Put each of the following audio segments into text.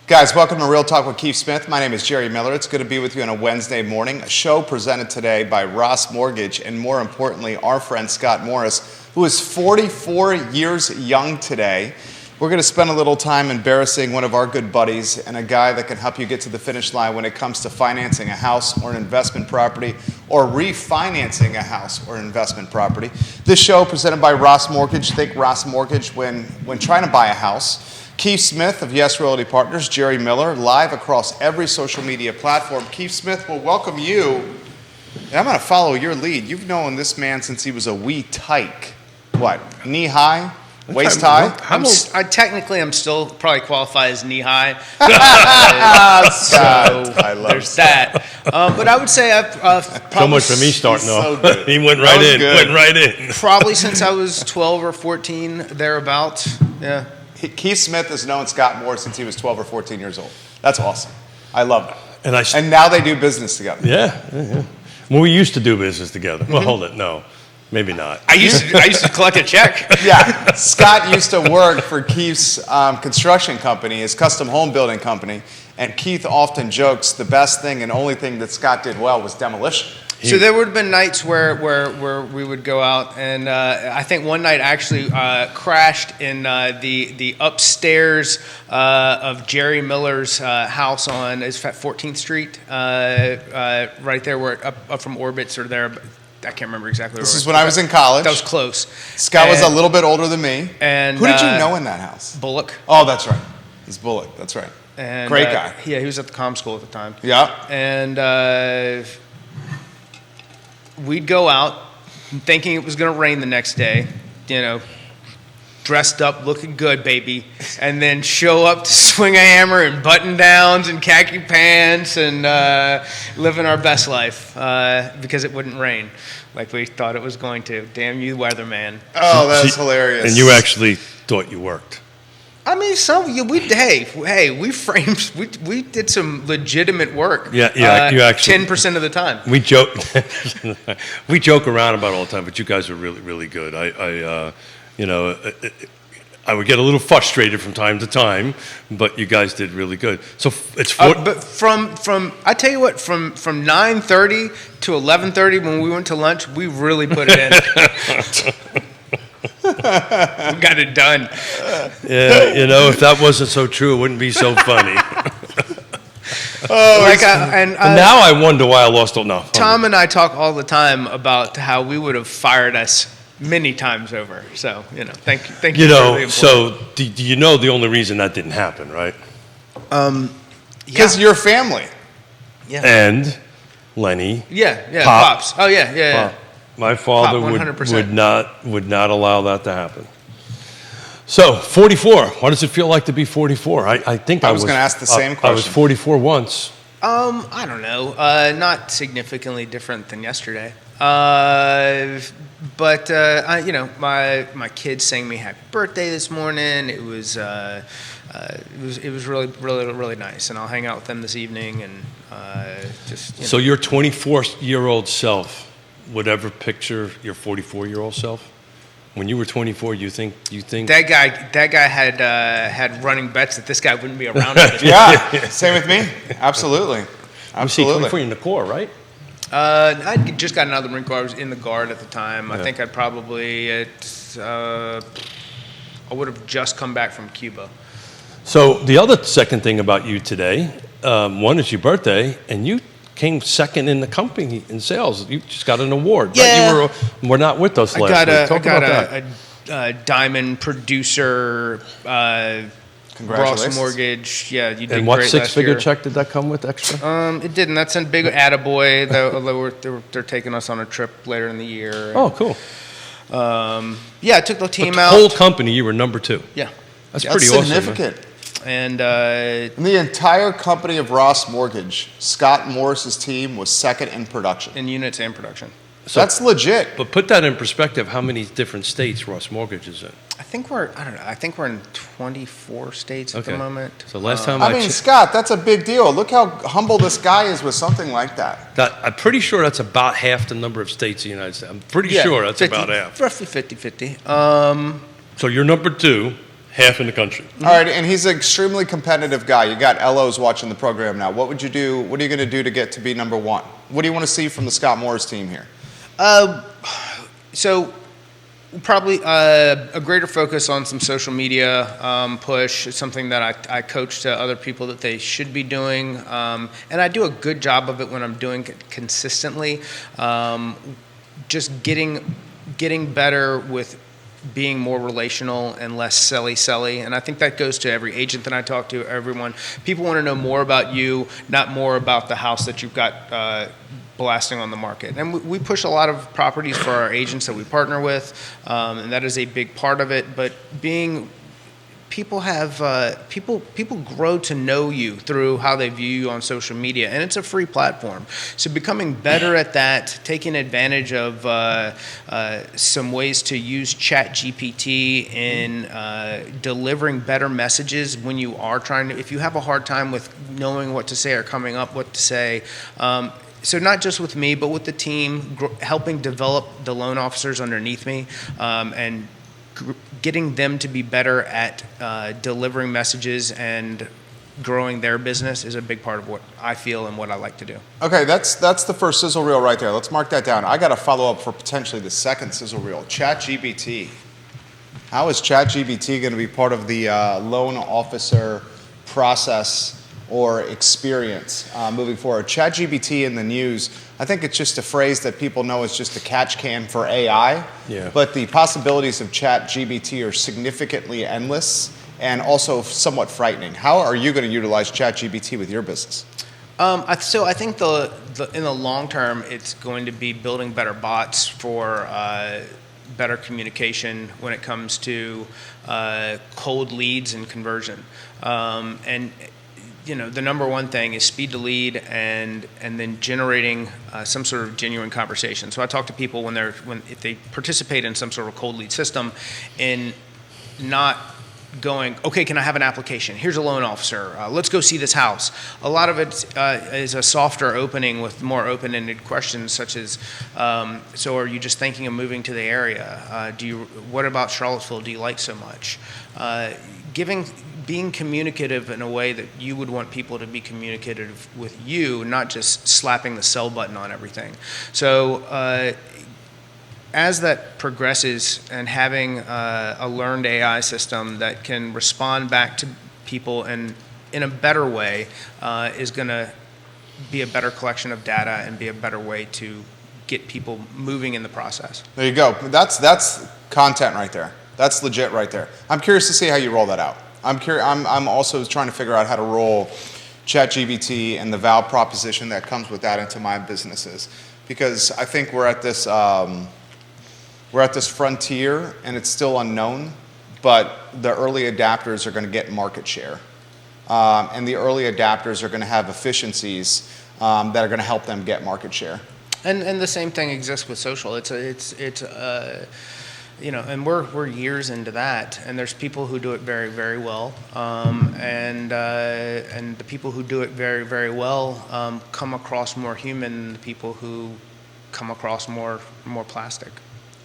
Guys, welcome to Real Talk with Keith Smith. My name is Jerry Miller. It's good to be with you on a Wednesday morning. A show presented today by Ross Mortgage and, more importantly, our friend Scott Morris, who is 44 years young today. We're going to spend a little time embarrassing one of our good buddies and a guy that can help you get to the finish line when it comes to financing a house or an investment property or refinancing a house or investment property. This show presented by Ross Mortgage. Think Ross Mortgage when trying to buy a house. Keith Smith of Yes Realty Partners, Jerry Miller, live across every social media platform. Keith Smith will welcome you, and I'm going to follow your lead. You've known this man since he was a wee tyke. What, knee high, waist high? Technically, I'm still probably qualify as knee high. So I love there's that. But I would say I've probably... So much for me starting off. So He went right in. Probably since I was 12 or 14, thereabouts. Yeah. Keith Smith has known Scott Moore since he was 12 or 14 years old. That's awesome. I love that. And now they do business together. Yeah. Well, we used to do business together. Well, hold it. No, maybe not. I used to collect a check. Yeah. Scott used to work for Keith's construction company, his custom home building company. And Keith often jokes the best thing and only thing that Scott did well was demolition. So there would have been nights where we would go out, and I think one night actually crashed in the upstairs of Jerry Miller's house on 14th Street, right there where up from Orbitz or there. I can't remember exactly. This is when I was in college. That was close. Scott was a little bit older than me. And who did you know in that house? Bullock. Oh, that's right. It's Bullock. That's right. And, great guy. Yeah, he was at the comm school at the time. Yeah. And we'd go out thinking it was going to rain the next day, dressed up, looking good, baby, and then show up to swing a hammer in button downs and khaki pants and living our best life because it wouldn't rain like we thought it was going to. Damn you, weatherman. Oh, that's hilarious. And you actually thought you worked. I mean, we did some legitimate work. Yeah, you actually 10% of the time. We joke around about it all the time, but you guys are really, really good. I would get a little frustrated from time to time, but you guys did really good. So it's but from I tell you what, from 9:30 to 11:30 when we went to lunch, we really put it in. We got it done. Yeah, if that wasn't so true, it wouldn't be so funny. And now I wonder why I lost all. No, Tom and I talk all the time about how we would have fired us many times over. So thank you. So do you know the only reason that didn't happen, right? Because you're family. Yeah. And Lenny. Yeah. Pops. Oh yeah. Pop. My father would not allow that to happen. So 44. What does it feel like to be 44? I think I was going to ask the same question. I was 44 once. I don't know. Not significantly different than yesterday. But my kids sang me happy birthday this morning. It was really, really, really nice, and I'll hang out with them this evening and So your 24-year-old self would ever picture your 44-year-old self? When you were 24, you think that guy had running bets that this guy wouldn't be around. Yeah, same with me. Absolutely. You see 24 in the Corps, right? I just got another Marine Corps. I was in the Guard at the time. I think I'd probably I would have just come back from Cuba. So the other second thing about you today, one is your birthday, and you came second in the company in sales. You just got an award. Yeah. Right? You were not with us last week. I got a diamond producer. Congratulations. Ross Mortgage. Yeah, you did and what great six-figure check did that come with extra? It didn't. That's a big attaboy. They're taking us on a trip later in the year. Oh, cool. Yeah, I took the team out. The whole company, you were number 2. Yeah. That's pretty awesome. Significant. And in the entire company of Ross Mortgage, Scott Morris's team was second in production. in units and production. So that's legit. But put that in perspective, how many different states Ross Mortgage is in? I think we're in 24 states at the moment. So last time Scott, that's a big deal. Look how humble this guy is with something like that. I'm pretty sure that's about half the number of states in the United States. I'm pretty sure that's 50, about half. Roughly 50-50. So you're number 2. half in the country. All right, and he's an extremely competitive guy. You got LOs watching the program now. What would you do? What are you going to do to get to be number one? What do you want to see from the Scott Morris team here? So probably a greater focus on some social media push. It's something that I coach to other people that they should be doing. And I do a good job of it when I'm doing it consistently. Just getting better with being more relational and less selly. And I think that goes to every agent that I talk to, everyone. People want to know more about you, not more about the house that you've got blasting on the market. And we push a lot of properties for our agents that we partner with, and that is a big part of it. But people grow to know you through how they view you on social media, and it's a free platform. So becoming better at that, taking advantage of some ways to use ChatGPT in delivering better messages when you are if you have a hard time with knowing what to say or coming up what to say. So not just with me, but with the team, helping develop the loan officers underneath me, and getting them to be better at delivering messages and growing their business is a big part of what I feel and what I like to do. Okay, that's the first sizzle reel right there. Let's mark that down. I got to follow up for potentially the second sizzle reel. ChatGPT. How is ChatGPT going to be part of the loan officer process or experience moving forward? ChatGPT in the news, I think it's just a phrase that people know is just a catch can for AI. Yeah. But the possibilities of ChatGPT are significantly endless and also somewhat frightening. How are you going to utilize ChatGPT with your business? So I think in the long term, it's going to be building better bots for better communication when it comes to cold leads and conversion. And the number one thing is speed to lead and then generating some sort of genuine conversation. So I talk to people if they participate in some sort of cold lead system, and not going, okay, can I have an application? Here's a loan officer. Let's go see this house. A lot of it is a softer opening with more open-ended questions, such as, so are you just thinking of moving to the area? What about Charlottesville do you like so much? Being communicative in a way that you would want people to be communicative with you, not just slapping the sell button on everything. So as that progresses, and having a learned AI system that can respond back to people in a better way is going to be a better collection of data and be a better way to get people moving in the process. There you go. That's content right there. That's legit right there. I'm curious to see how you roll that out. I'm also trying to figure out how to roll ChatGPT and the value proposition that comes with that into my businesses, because I think we're at this frontier and it's still unknown, but the early adapters are going to get market share, and the early adapters are going to have efficiencies that are going to help them get market share. And the same thing exists with social. And we're years into that, and there's people who do it very, very well, and the people who do it very, very well come across more human than the people who come across more plastic.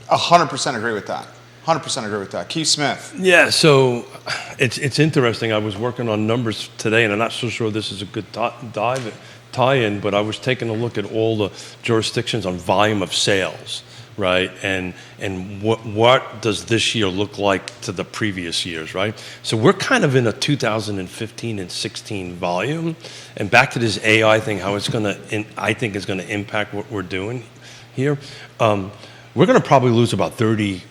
100% agree with that. 100% agree with that. Keith Smith. Yeah, so it's interesting. I was working on numbers today, and I'm not so sure this is a good tie-in, but I was taking a look at all the jurisdictions on volume of sales, right? And what does this year look like to the previous years, right? So we're kind of in a 2015 and 16 volume. And back to this AI thing, how it's going to, I think is going to impact what we're doing here. We're going to probably lose about 30%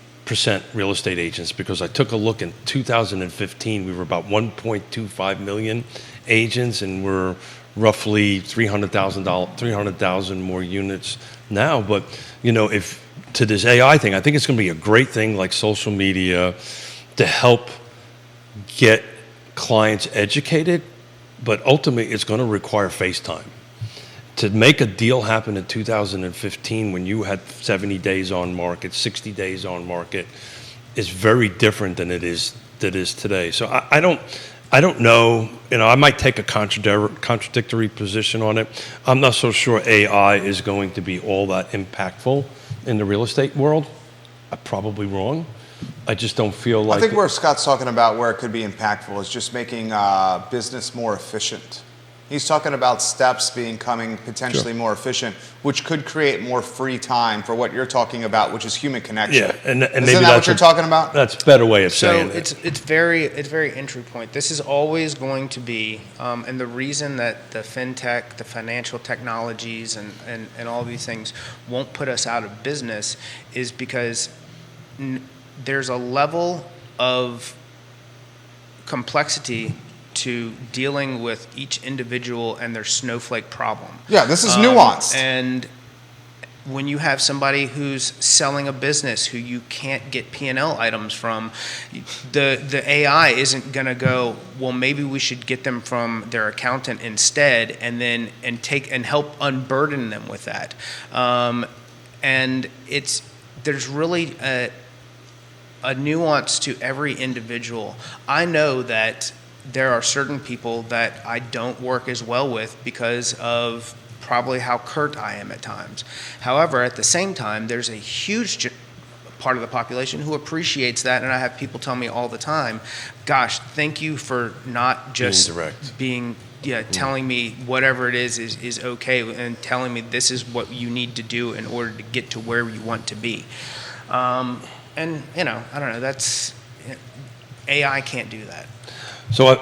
real estate agents, because I took a look in 2015, we were about 1.25 million agents, and we're roughly 300,000 more units now. But, if to this AI thing, I think it's going to be a great thing, like social media, to help get clients educated, but ultimately it's going to require FaceTime. To make a deal happen in 2015, when you had 70 days on market, 60 days on market, is very different than it is today. So I don't know. I might take a contradictory position on it. I'm not so sure AI is going to be all that impactful in the real estate world. I'm probably wrong. I just don't feel like. I think where Scott's talking about where it could be impactful is just making business more efficient. He's talking about steps becoming potentially more efficient, which could create more free time for what you're talking about, which is human connection. Yeah, and Isn't maybe that what you're talking about? That's a better way of saying it. So it's very entry point. This is always going to be, and the reason that the fintech, the financial technologies, and all these things won't put us out of business is because there's a level of complexity to dealing with each individual and their snowflake problem. Yeah, this is nuanced. And when you have somebody who's selling a business who you can't get P&L items from, the AI isn't going to go, well, maybe we should get them from their accountant instead, and help unburden them with that. And there's really a nuance to every individual. I know that there are certain people that I don't work as well with because of probably how curt I am at times. However, at the same time, there's a huge part of the population who appreciates that, and I have people tell me all the time, gosh, thank you for not just being telling me whatever it is okay, and telling me this is what you need to do in order to get to where you want to be. And, I don't know, AI can't do that. So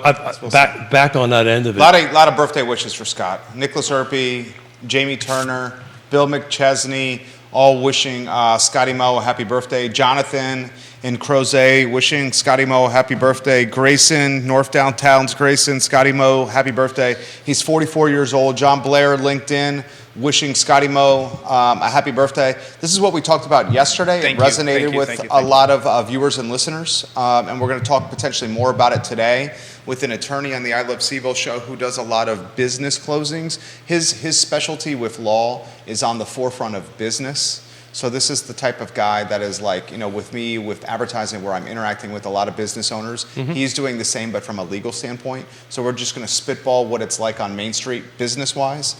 back on that end of it. A lot of birthday wishes for Scott. Nicholas Erpy, Jamie Turner, Bill McChesney, all wishing Scotty Moe a happy birthday. Jonathan in Crozet wishing Scotty Moe a happy birthday. Grayson, North Downtown's Grayson, Scotty Moe, happy birthday. He's 44 years old. John Blair, LinkedIn, wishing Scotty Moe a happy birthday. This is what we talked about yesterday. It resonated with a lot of viewers and listeners, and we're going to talk potentially more about it today with an attorney on the I Love CVille show who does a lot of business closings. His specialty with law is on the forefront of business. So this is the type of guy that is like, with me, with advertising, where I'm interacting with a lot of business owners. Mm-hmm. He's doing the same, but from a legal standpoint. So we're just going to spitball what it's like on Main Street business-wise.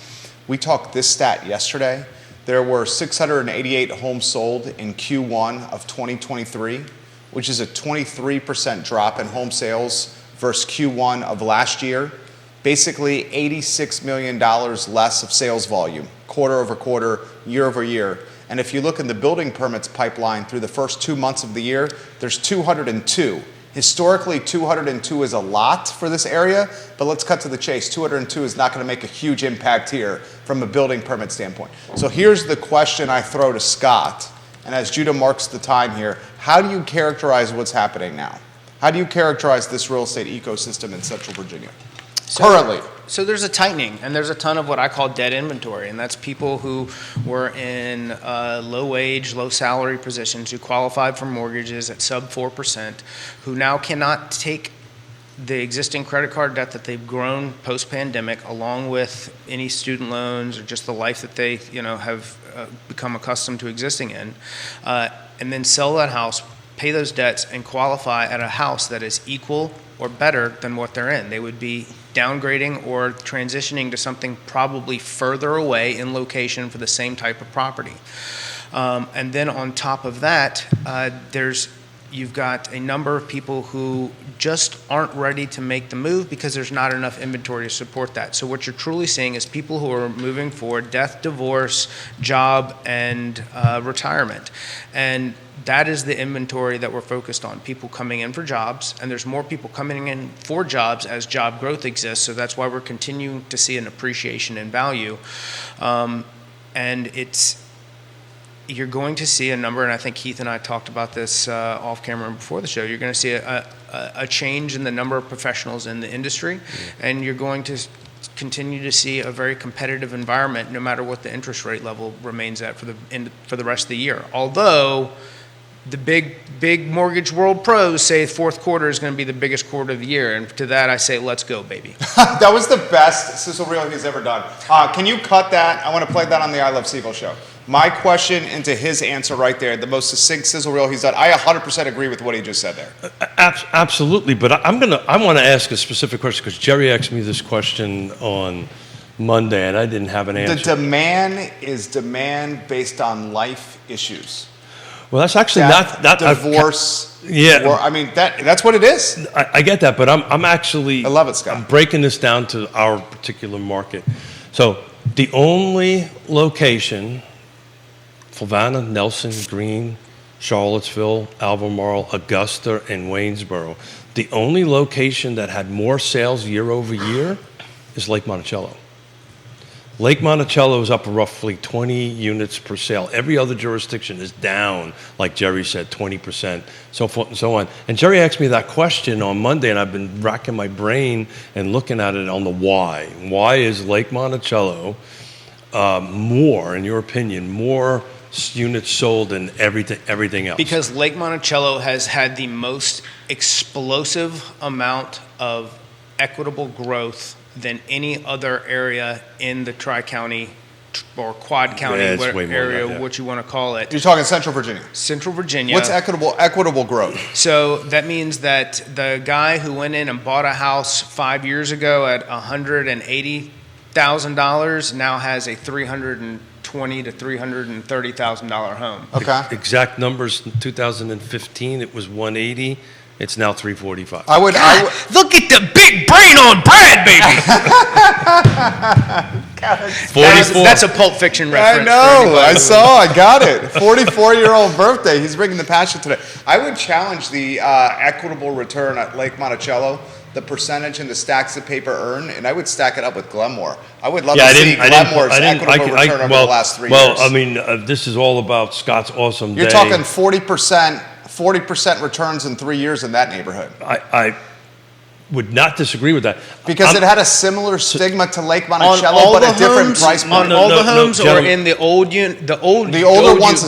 We talked this stat yesterday. There were 688 homes sold in Q1 of 2023, which is a 23% drop in home sales versus Q1 of last year. Basically, $86 million less of sales volume, quarter over quarter, year over year. And if you look in the building permits pipeline through the first 2 months of the year, there's 202. Historically, 202 is a lot for this area, but let's cut to the chase. 202 is not going to make a huge impact here from a building permit standpoint. So here's the question I throw to Scott, and as Judah marks the time here, how do you characterize what's happening now? How do you characterize this real estate ecosystem in Central Virginia currently? So there's a tightening, and there's a ton of what I call dead inventory, and that's people who were in low-wage, low-salary positions who qualified for mortgages at sub 4%, who now cannot take the existing credit card debt that they've grown post-pandemic, along with any student loans or just the life that they have become accustomed to existing in, and then sell that house, pay those debts, and qualify at a house that is equal or better than what they're in. They would be downgrading or transitioning to something probably further away in location for the same type of property. And then on top of that, you've got a number of people who just aren't ready to make the move because there's not enough inventory to support that. So what you're truly seeing is people who are moving for death, divorce, job, and retirement. And that is the inventory that we're focused on, people coming in for jobs, and there's more people coming in for jobs as job growth exists, so that's why we're continuing to see an appreciation in value. And you're going to see a number, and I think Keith and I talked about this off camera and before the show, you're going to see a change in the number of professionals in the industry, and you're going to continue to see a very competitive environment no matter what the interest rate level remains at for the rest of the year. Although the big mortgage world pros say fourth quarter is going to be the biggest quarter of the year, and to that I say, let's go, baby. That was the best Sizzle Reel he's ever done. Can you cut that? I want to play that on the I Love CVille show. My question into his answer right there, the most succinct Sizzle Reel he's done. I 100% agree with what he just said there. Absolutely, but I want to ask a specific question because Jerry asked me this question on Monday and I didn't have an answer. The demand is demand based on life issues. Well, that's actually death, not divorce. Yeah. I mean, that's what it is. I get that, but I'm actually. I love it, Scott. I'm breaking this down to our particular market. So the only location, Fluvanna, Nelson, Greene, Charlottesville, Albemarle, Augusta, and Waynesboro, the only location that had more sales year over year is Lake Monticello. Lake Monticello is up roughly 20 units per sale. Every other jurisdiction is down, like Jerry said, 20%, so forth and so on. And Jerry asked me that question on Monday, and I've been racking my brain and looking at it on the why. Why is Lake Monticello more, in your opinion, more units sold than everything else? Because Lake Monticello has had the most explosive amount of equitable growth than any other area in the Tri-County or Quad County area, what you want to call it. You're talking Central Virginia. Central Virginia. What's equitable growth? So that means that the guy who went in and bought a house 5 years ago at $180,000 now has a $320,000 to $330,000 home. Okay. Exact numbers, in 2015, it was 180. It's now 345. Look at the big brain on Brad, baby. 44. That's a Pulp Fiction I reference. know. I got it. 44-year-old birthday. He's bringing the passion today. I would challenge the equitable return at Lake Monticello, the percentage and the stacks of paper earned, and I would stack it up with Glenmore. I would love to see Glenmore's equitable return over the last 3 years. Well, I mean, this is all about Scott's awesome day. You're talking 40% returns in 3 years in that neighborhood. I would not disagree with that. Because it had a similar stigma to Lake Monticello, but a different price point. On all the homes, or in the old unit, the older ones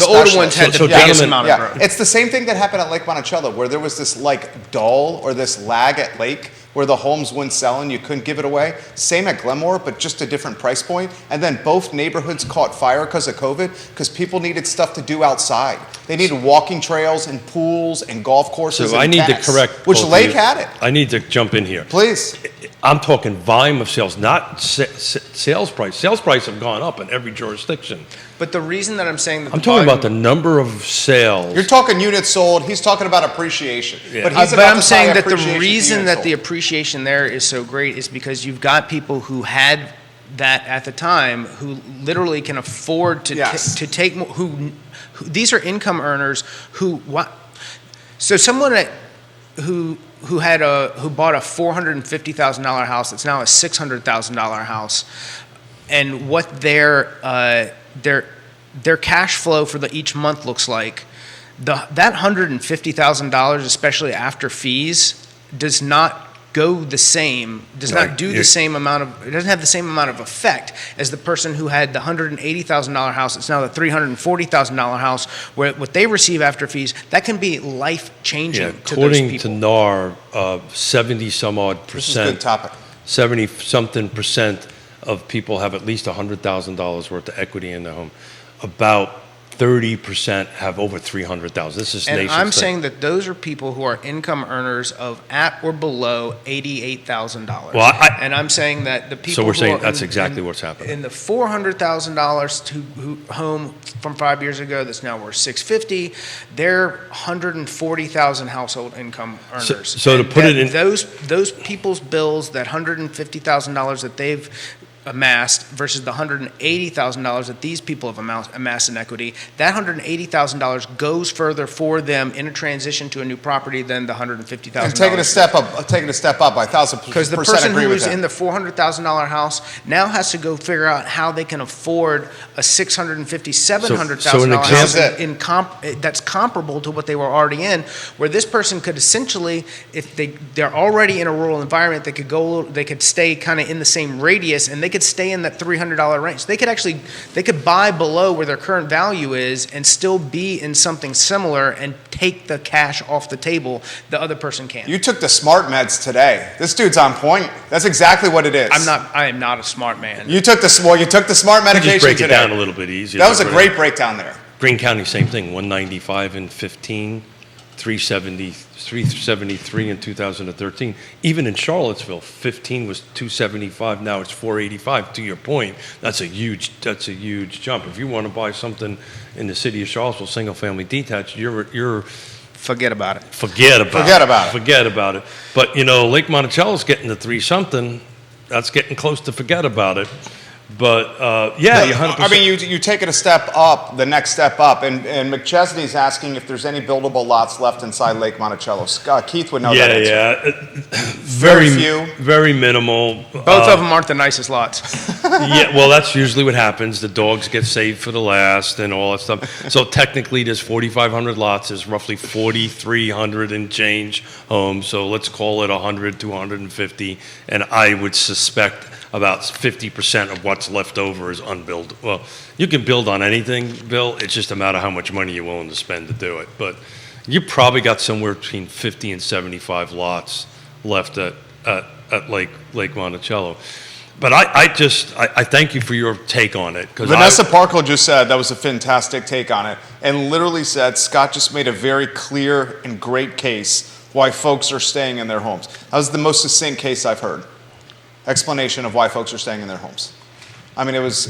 had the biggest amount of growth. It's the same thing that happened at Lake Monticello, where there was this like dull or this lag at Lake, where the homes wouldn't sell and you couldn't give it away. Same at Glenmore, but just a different price point. And then both neighborhoods caught fire because of COVID, because people needed stuff to do outside. They needed walking trails and pools and golf courses. So and I need tennis, to correct. which Lake had it. I need to jump in here. Please. I'm talking volume of sales, not sales price. Sales price have gone up in every jurisdiction. But the reason that I'm saying that I'm talking about the number of sales. You're talking units sold. He's talking about appreciation. Yeah. But I'm saying that the reason that the appreciation there is so great is because you've got people who had that at the time who literally can afford to to take who these are income earners who so someone who bought a $450,000 house that's now a $600,000 house, and what their cash flow for each month looks like, that $150,000, especially after fees, does not go the same, not do the same amount of, it doesn't have the same amount of effect as the person who had the $180,000 house. It's now the $340,000 house, where what they receive after fees, that can be life-changing to those people. According to NAR, 70-some-odd percent. This is a good topic. 70-something percent of people have at least $100,000 worth of equity in their home. About 30% have over $300,000. This is and nation's I'm thing. saying that those are people who are income earners of at or below $88,000. Well, and I'm saying that the people So we're who saying are that's exactly what's happening. In the $400,000 to home from 5 years ago that's now worth $650,000, they're 140,000 household income earners. So to put it in those people's bills, that $150,000 that they've amassed versus the $180,000 that these people have amassed in equity, that $180,000 goes further for them in a transition to a new property than the $150,000. And taking a step up by 1,000%. Because the person who is in the $400,000 house now has to go figure out how they can afford a $650,000, $700,000 house that's comparable to what they were already in, where this person could essentially, if they're already in a rural environment, they could stay kind of in the same radius, and they could stay in that $300 range. They could buy below where their current value is and still be in something similar and take the cash off the table. The other person can't. You took the smart meds today. This dude's on point. That's exactly what it is. I am not a smart man. You took the smart medication just break today. it down a little bit easier. That was a great breakdown there. Greene County, same thing, 195 and 15. 373 in 2013. Even in Charlottesville, 15 was 275. Now it's 485. To your point, that's a huge jump. If you want to buy something in the city of Charlottesville, single family detached, you're Forget about it. Forget about it. But Lake Monticello's getting to 3-something. That's getting close to forget about it. But yeah, you 100%. I mean, you take it a step up, the next step up, and McChesney's asking if there's any buildable lots left inside Lake Monticello. Keith would know that answer. Yeah, Very few, very minimal. Both of them aren't the nicest lots. Yeah, well, that's usually what happens. The dogs get saved for the last and all that stuff. So technically, there's 4,500 lots. There's roughly 4,300 and change homes. So let's call it 100 to 150, and I would suspect about 50% of what's left over is unbuilt. Well, you can build on anything, Bill. It's just a matter of how much money you're willing to spend to do it. But you probably got somewhere between 50 and 75 lots left at Lake Monticello. But I thank you for your take on it. Vanessa Parkle just said that was a fantastic take on it, and literally said Scott just made a very clear and great case why folks are staying in their homes. That was the most succinct case I've heard. Explanation of why folks are staying in their homes. I mean, it was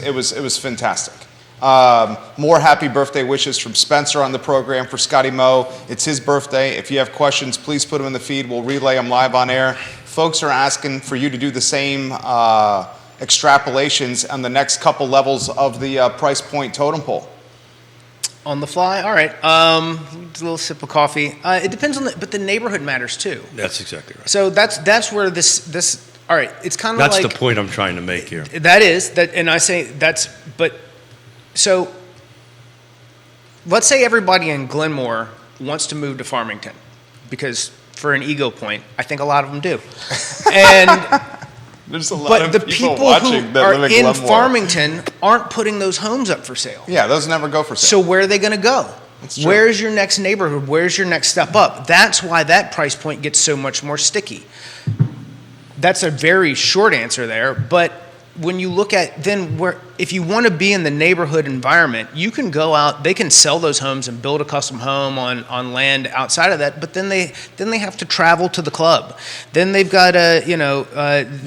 fantastic. More happy birthday wishes from Spencer on the program for Scotty Moe. It's his birthday. If you have questions, please put them in the feed. We'll relay them live on air. Folks are asking for you to do the same extrapolations on the next couple levels of the price point totem pole. On the fly? All right. A little sip of coffee. It depends on but the neighborhood matters too. That's exactly right. So that's where this all right, it's kind of like... That's the point I'm trying to make here. That is, and I say so let's say everybody in Glenmore wants to move to Farmington, because for an ego point, I think a lot of them do. And there's a lot of the people people watching who that are live in Glenmore. Farmington aren't putting those homes up for sale. Yeah, those never go for sale. So where are they going to go? That's true. Where's your next neighborhood? Where's your next step up? That's why that price point gets so much more sticky. That's a very short answer there, but when you look at if you want to be in the neighborhood environment, you can go out, they can sell those homes and build a custom home on land outside of that, but then they have to travel to the club. Then they've got to, you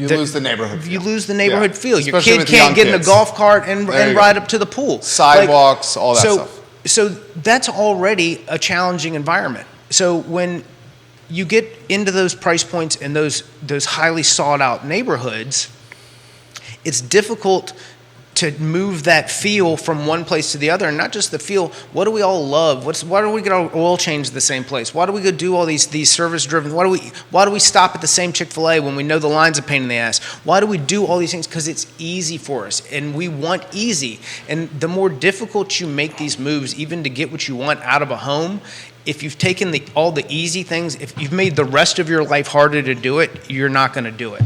lose the neighborhood feel. You lose the neighborhood feel. Your Especially kid with can't young get in a kids. golf cart and ride up to the pool. Sidewalks, all that stuff. So that's already a challenging environment. So when you get into those price points and those highly sought out neighborhoods, it's difficult to move that feel from one place to the other, and not just the feel. What do we all love? Why do we get our oil changed the same place? Why do we go do all these service driven? Why do we stop at the same Chick-fil-A when we know the line's a pain in the ass? Why do we do all these things? Because it's easy for us, and we want easy. And the more difficult you make these moves, even to get what you want out of a home, if you've taken all the easy things, if you've made the rest of your life harder to do it, you're not going to do it.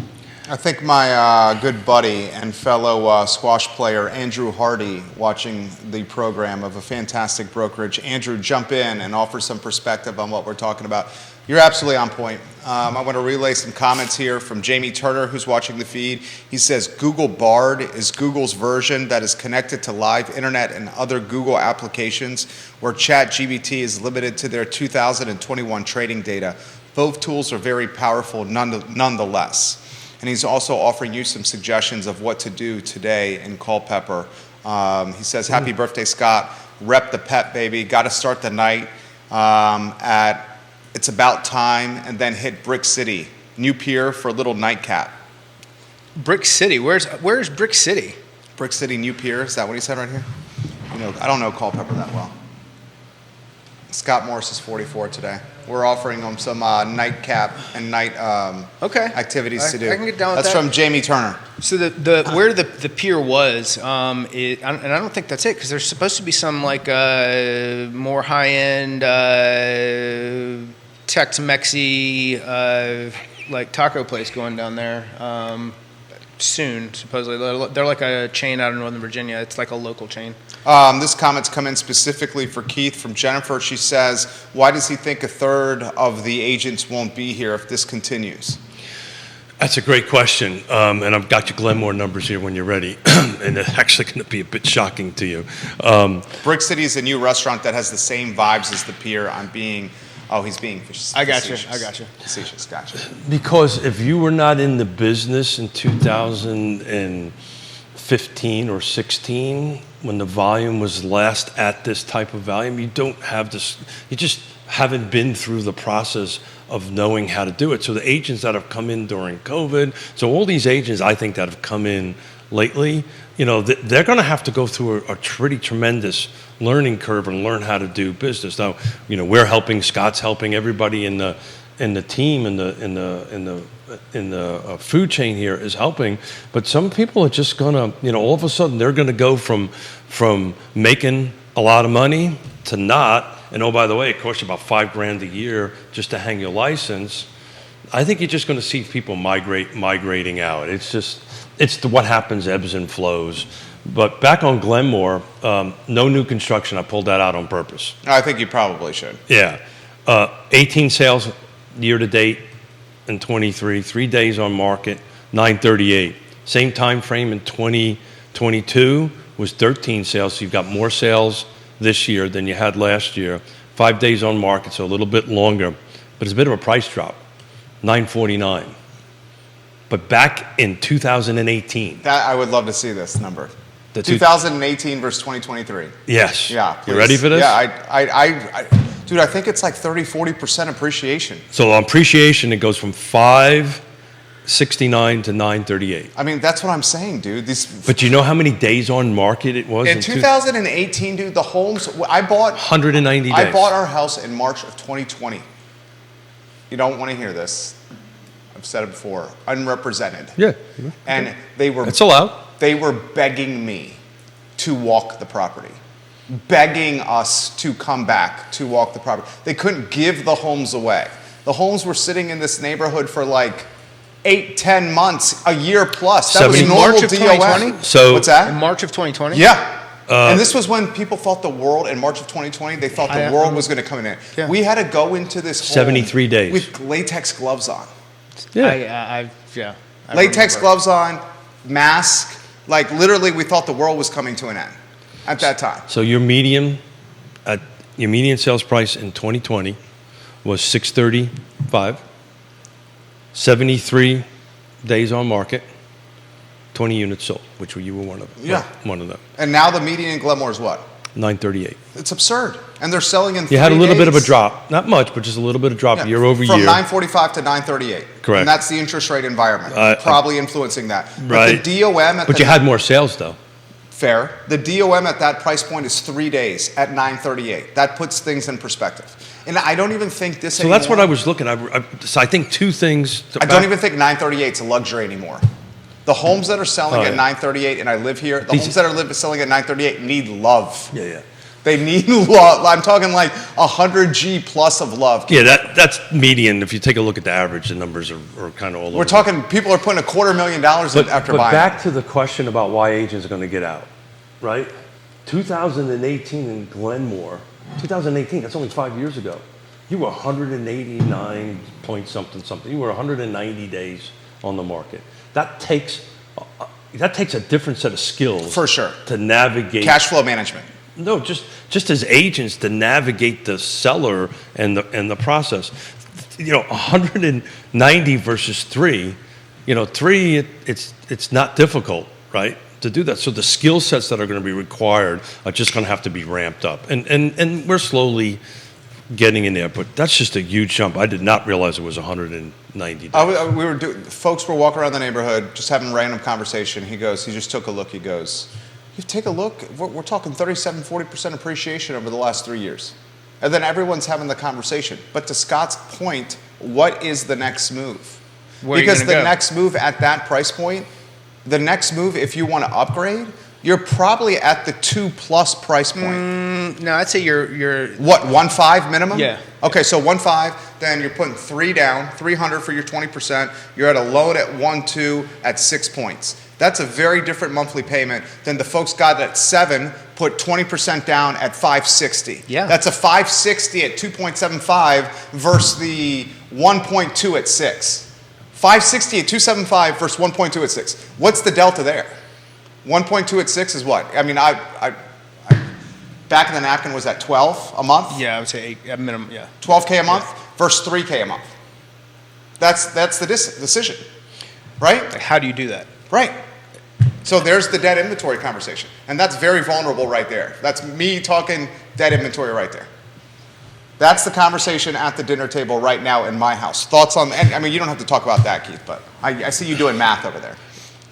I think my good buddy and fellow squash player, Andrew Hardy, watching the program of a fantastic brokerage. Andrew, jump in and offer some perspective on what we're talking about. You're absolutely on point. I want to relay some comments here from Jamie Turner, who's watching the feed. He says Google Bard is Google's version that is connected to live internet and other Google applications, where ChatGPT is limited to their 2021 trading data. Both tools are very powerful nonetheless. And he's also offering you some suggestions of what to do today in Culpeper. He says, happy birthday, Scott. Rep the pet, baby. Got to start the night at It's About Time, and then hit Brick City. New pier for a little nightcap. Brick City? Where's Brick City? Brick City, New Pier. Is that what he said right here? I don't know Culpeper that well. Scott Morris is 44 today. We're offering him some nightcap and night activities to do. I can get down with That's that. from Jamie Turner. So where the pier was, and I don't think that's it, because there's supposed to be some more high-end Tex-Mexy taco place going down there soon, supposedly. They're like a chain out of Northern Virginia. It's like a local chain. This comment's come in specifically for Keith from Jennifer. She says, why does he think a third of the agents won't be here if this continues? That's a great question, and I've got your Glenmore numbers here when you're ready, and it's actually going to be a bit shocking to you. Brick City is a new restaurant that has the same vibes as the pier. I'm being Oh, he's being facetious. I got you. Facetious, gotcha. Because if you were not in the business in 2015 or 16, when the volume was last at this type of volume, you don't have this, you just haven't been through the process of knowing how to do it. So the agents that have come in during COVID, so all these agents I think that have come in lately, they're going to have to go through a pretty tremendous learning curve and learn how to do business. Now, we're helping, Scott's helping, everybody in the team in the food chain here is helping. But some people are just going to, all of a sudden they're going to go from making a lot of money to not. And oh, by the way, it costs you about $5,000 a year just to hang your license. I think you're just going to see people migrating out. It's what happens, ebbs and flows. But back on Glenmore, no new construction. I pulled that out on purpose. I think you probably should. Yeah. 18 sales year to date in 23, 3 days on market, 938. Same time frame in 2022 was 13 sales. So you've got more sales this year than you had last year. 5 days on market, so a little bit longer. But it's a bit of a price drop, 949. But back in 2018. That I would love to see this number. 2018 versus 2023. Yes. Yeah. Please. You ready for this? Yeah. Dude, I think it's like 30-40% appreciation. So on appreciation, it goes from 569 to 938. I mean, that's what I'm saying, dude. But you know how many days on market it was? In 2018, dude, the homes, I bought 190 days. I bought our house in March of 2020. You don't want to hear this. I've said it before. Unrepresented. Yeah. And they were... It's allowed. They were begging me to walk the property. Begging us to come back to walk the property. They couldn't give the homes away. The homes were sitting in this neighborhood for like 8-10 months, a year plus. That was normal March of DOM. 2020? So what's that? In March of 2020? Yeah. And this was when people thought the world, in March of 2020, they thought the world was going to come in. Yeah. We had to go into this home 73 days. with latex gloves on. I Latex remember. gloves on, mask. Like literally, we thought the world was coming to an end at that time. So your median sales price in 2020 was 635, 73 days on market, 20 units sold, which you were one of them. Yeah. One of them. And now the median in Glenmore is what? 938. It's absurd. And they're selling in 3 You had a little bit of a days. drop, not much, but just a little bit of drop year over From year. 945 to 938. Correct. And that's the interest rate environment, probably influencing that. Right. But the DOM at But you had more sales though. Fair. The DOM at that price point is 3 days at 938. That puts things in perspective. And I don't even think this So anymore. that's what I was looking at. So I think two things. I don't even think 938 is a luxury anymore. The homes that are selling at 938, and I live here, the homes that are selling at 938 need love. Yeah. They need love. I'm talking like 100 G plus of love. Yeah, that's median. If you take a look at the average, the numbers are kind of all over. We're talking, people are putting $250,000 in after but buying. back to the question about why agents are going to get out, right? 2018 in Glenmore, 2018, that's only 5 years ago. You were 189 point something. You were 190 days on the market. That takes a different set of skills. For sure. To navigate. Cash flow management. No, just as agents to navigate the seller and the process. 190 versus 3. 3 it's not difficult, right, to do that. So the skill sets that are going to be required are just going to have to be ramped up, and we're slowly getting in there. But that's just a huge jump. I did not realize it was 190 days. Folks were walking around the neighborhood, just having random conversation. He just took a look. He goes, you take a look, we're talking 37-40% appreciation over the last 3 years. And then everyone's having the conversation. But to Scott's point, what is the next move? Because the next move at that price point, the next move, if you want to upgrade, you're probably at the 2+ price point. No, I'd say you're what, 1.5 minimum? Yeah. Okay, so 1.5, then you're putting 3 down, 300 for your 20%. You're at a loan at 1.2 at 6 points. That's a very different monthly payment than the folks got at 7, put 20% down at 560. Yeah. That's a 560 at 2.75 versus the 1.2 at 6. 560 at 2.75 versus 1.2 at 6. What's the delta there? 1.2 at 6 is what? I mean, back of the napkin was at 12 a month? Yeah, I would say 8 at minimum. Yeah. 12K a month versus 3K a month. That's the decision, right? Like, how do you do that? Right. So there's the dead inventory conversation. And that's very vulnerable right there. That's me talking dead inventory right there. That's the conversation at the dinner table right now in my house. Thoughts on, and I mean, you don't have to talk about that, Keith, but I see you doing math over there.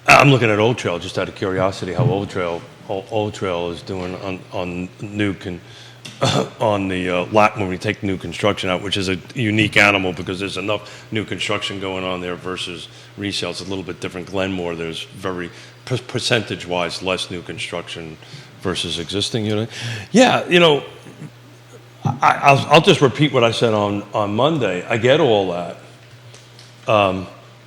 I'm looking at Old Trail, just out of curiosity, how Old Trail is doing on on the lot when we take new construction out, which is a unique animal because there's enough new construction going on there versus resale. It's a little bit different. Glenmore, there's very percentage-wise less new construction versus existing unit. Yeah, you know, I'll just repeat what I said on Monday. I get all that.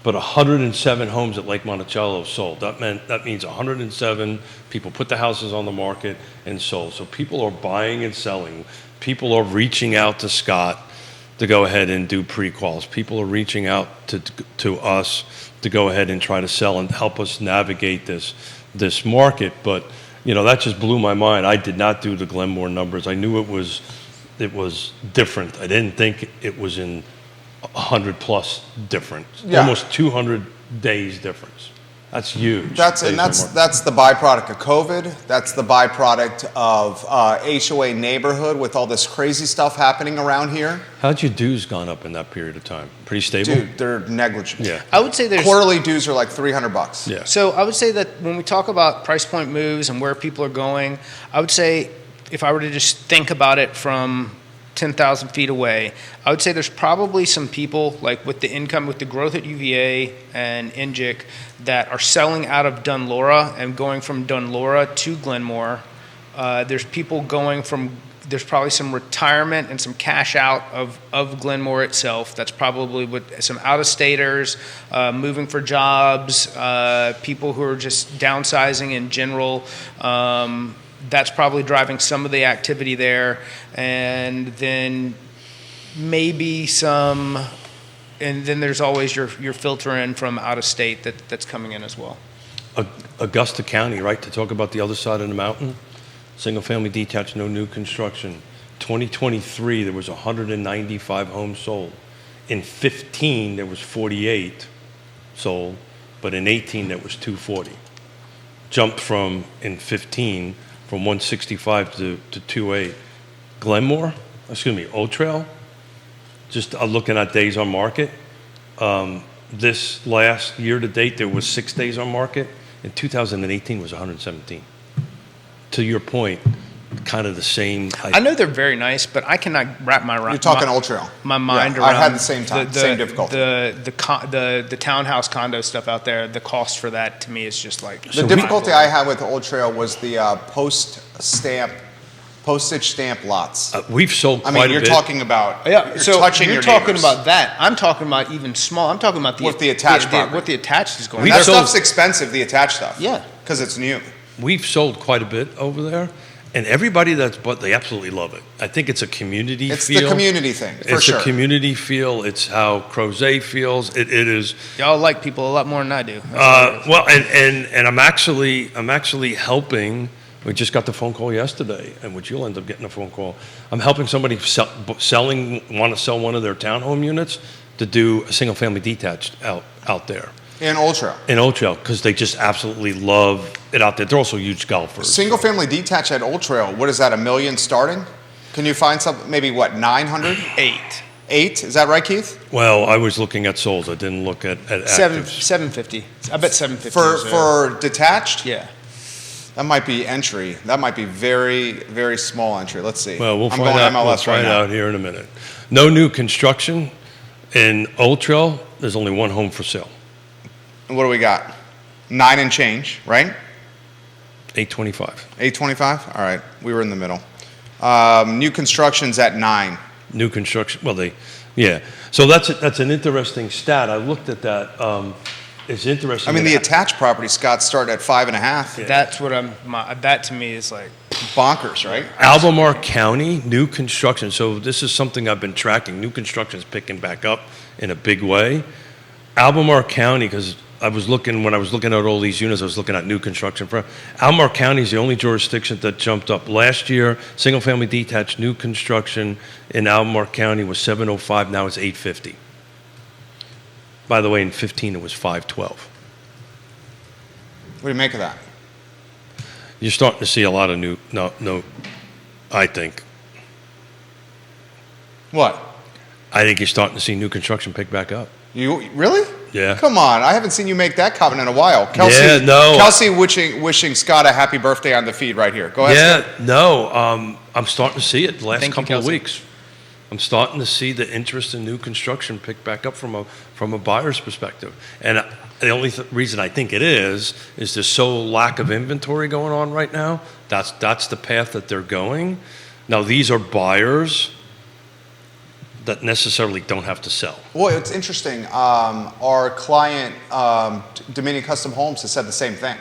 But 107 homes at Lake Monticello sold. That means 107 people put the houses on the market and sold. So people are buying and selling. People are reaching out to Scott to go ahead and do pre-quals. People are reaching out to us to go ahead and try to sell and help us navigate this market. But you know, that just blew my mind. I did not do the Glenmore numbers. I knew it was different. I didn't think it was in 100 plus difference, almost 200 days difference. That's huge. That's the byproduct of COVID. That's the byproduct of HOA neighborhood with all this crazy stuff happening around here. How'd your dues gone up in that period of time? Pretty stable? Dude, they're negligible. Yeah. I would say there's quarterly dues are like $300. Yeah. So I would say that when we talk about price point moves and where people are going, I would say if I were to just think about it from 10,000 feet away, I would say there's probably some people, like with the income, with the growth at UVA and NGIC, that are selling out of Dunlora and going from Dunlora to Glenmore. There's people going from, there's probably some retirement and some cash out of Glenmore itself. That's probably with some out-of-staters, moving for jobs, people who are just downsizing in general. That's probably driving some of the activity there. And then maybe some, and then there's always your filter in from out of state that's coming in as well. Augusta County, right, to talk about the other side of the mountain, single family detached, no new construction. 2023, there was 195 homes sold. In 15, there was 48 sold, but in 18, there was 240. Jumped from, in 15, from 165 to 28. Old Trail, just looking at days on market. This last year to date, there was 6 days on market. In 2018 was 117. To your point, kind of the same. I know they're very nice, but I cannot wrap You're talking Old Trail. My mind yeah, around. I had the same time, same difficulty. The townhouse condo stuff out there. The cost for that to me is just like the difficulty I had with Old Trail was the postage stamp lots. We've sold quite a bit. I mean, you're talking about you're talking about that. I'm talking about even small. I'm talking about with the attached property. What the attached is going. That stuff's expensive. The attached stuff. Yeah, because it's new. We've sold quite a bit over there. And everybody that's bought, they absolutely love it. I think it's a community feel. It's the community thing, for sure. It's a community feel. It's how Crozet feels. It is. Y'all like people a lot more than I do. Well, and I'm actually helping. We just got the phone call yesterday, and which you'll end up getting a phone call. I'm helping somebody want to sell one of their townhome units to do a single family detached out there. In Old Trail. In Old Trail, because they just absolutely love it out there. They're also huge golfers. Single family detached at Old Trail, what is that, $1 million starting? Can you find something, maybe what, 900? 8? Is that right, Keith? Well, I was looking at souls. I didn't look at actives. 750. I bet 750. For detached? Yeah. That might be entry. That might be very, very small entry. Let's see. Well, we'll I'm find going out. MLS We'll find right now. out here in a minute. No new construction in Old Trail. There's only one home for sale. And what do we got? 9 and change, right? 825. 825? All right. We were in the middle. New construction's at 9. New construction. Well, yeah. So that's an interesting stat. I looked at that. It's interesting. I mean, the attached property, Scott, start at 5.5. Yeah. That's what that to me is like bonkers, right? Albemarle County, new construction. So this is something I've been tracking. New construction is picking back up in a big way. Albemarle County, because when I was looking at all these units, I was looking at new construction. Albemarle County is the only jurisdiction that jumped up. Last year, single-family detached new construction in Albemarle County was 705, now it's 850. By the way, in 15 it was 512. What do you make of that? You're starting to see a lot of I think. What? I think you're starting to see new construction pick back up. You really? Yeah. Come on, I haven't seen you make that comment in a while. Kelsey, Yeah, no. Kelsey wishing Scott a happy birthday on the feed right here. Go ahead. Yeah, Scott. no, I'm starting to see it the last Thank you, couple of Kelsey. weeks. I'm starting to see the interest in new construction pick back up from a buyer's perspective. And the only reason I think it is there's so lack of inventory going on right now. That's the path that they're going. Now, these are buyers that necessarily don't have to sell. Well, it's interesting. Our client, Dominion Custom Homes, has said the same thing.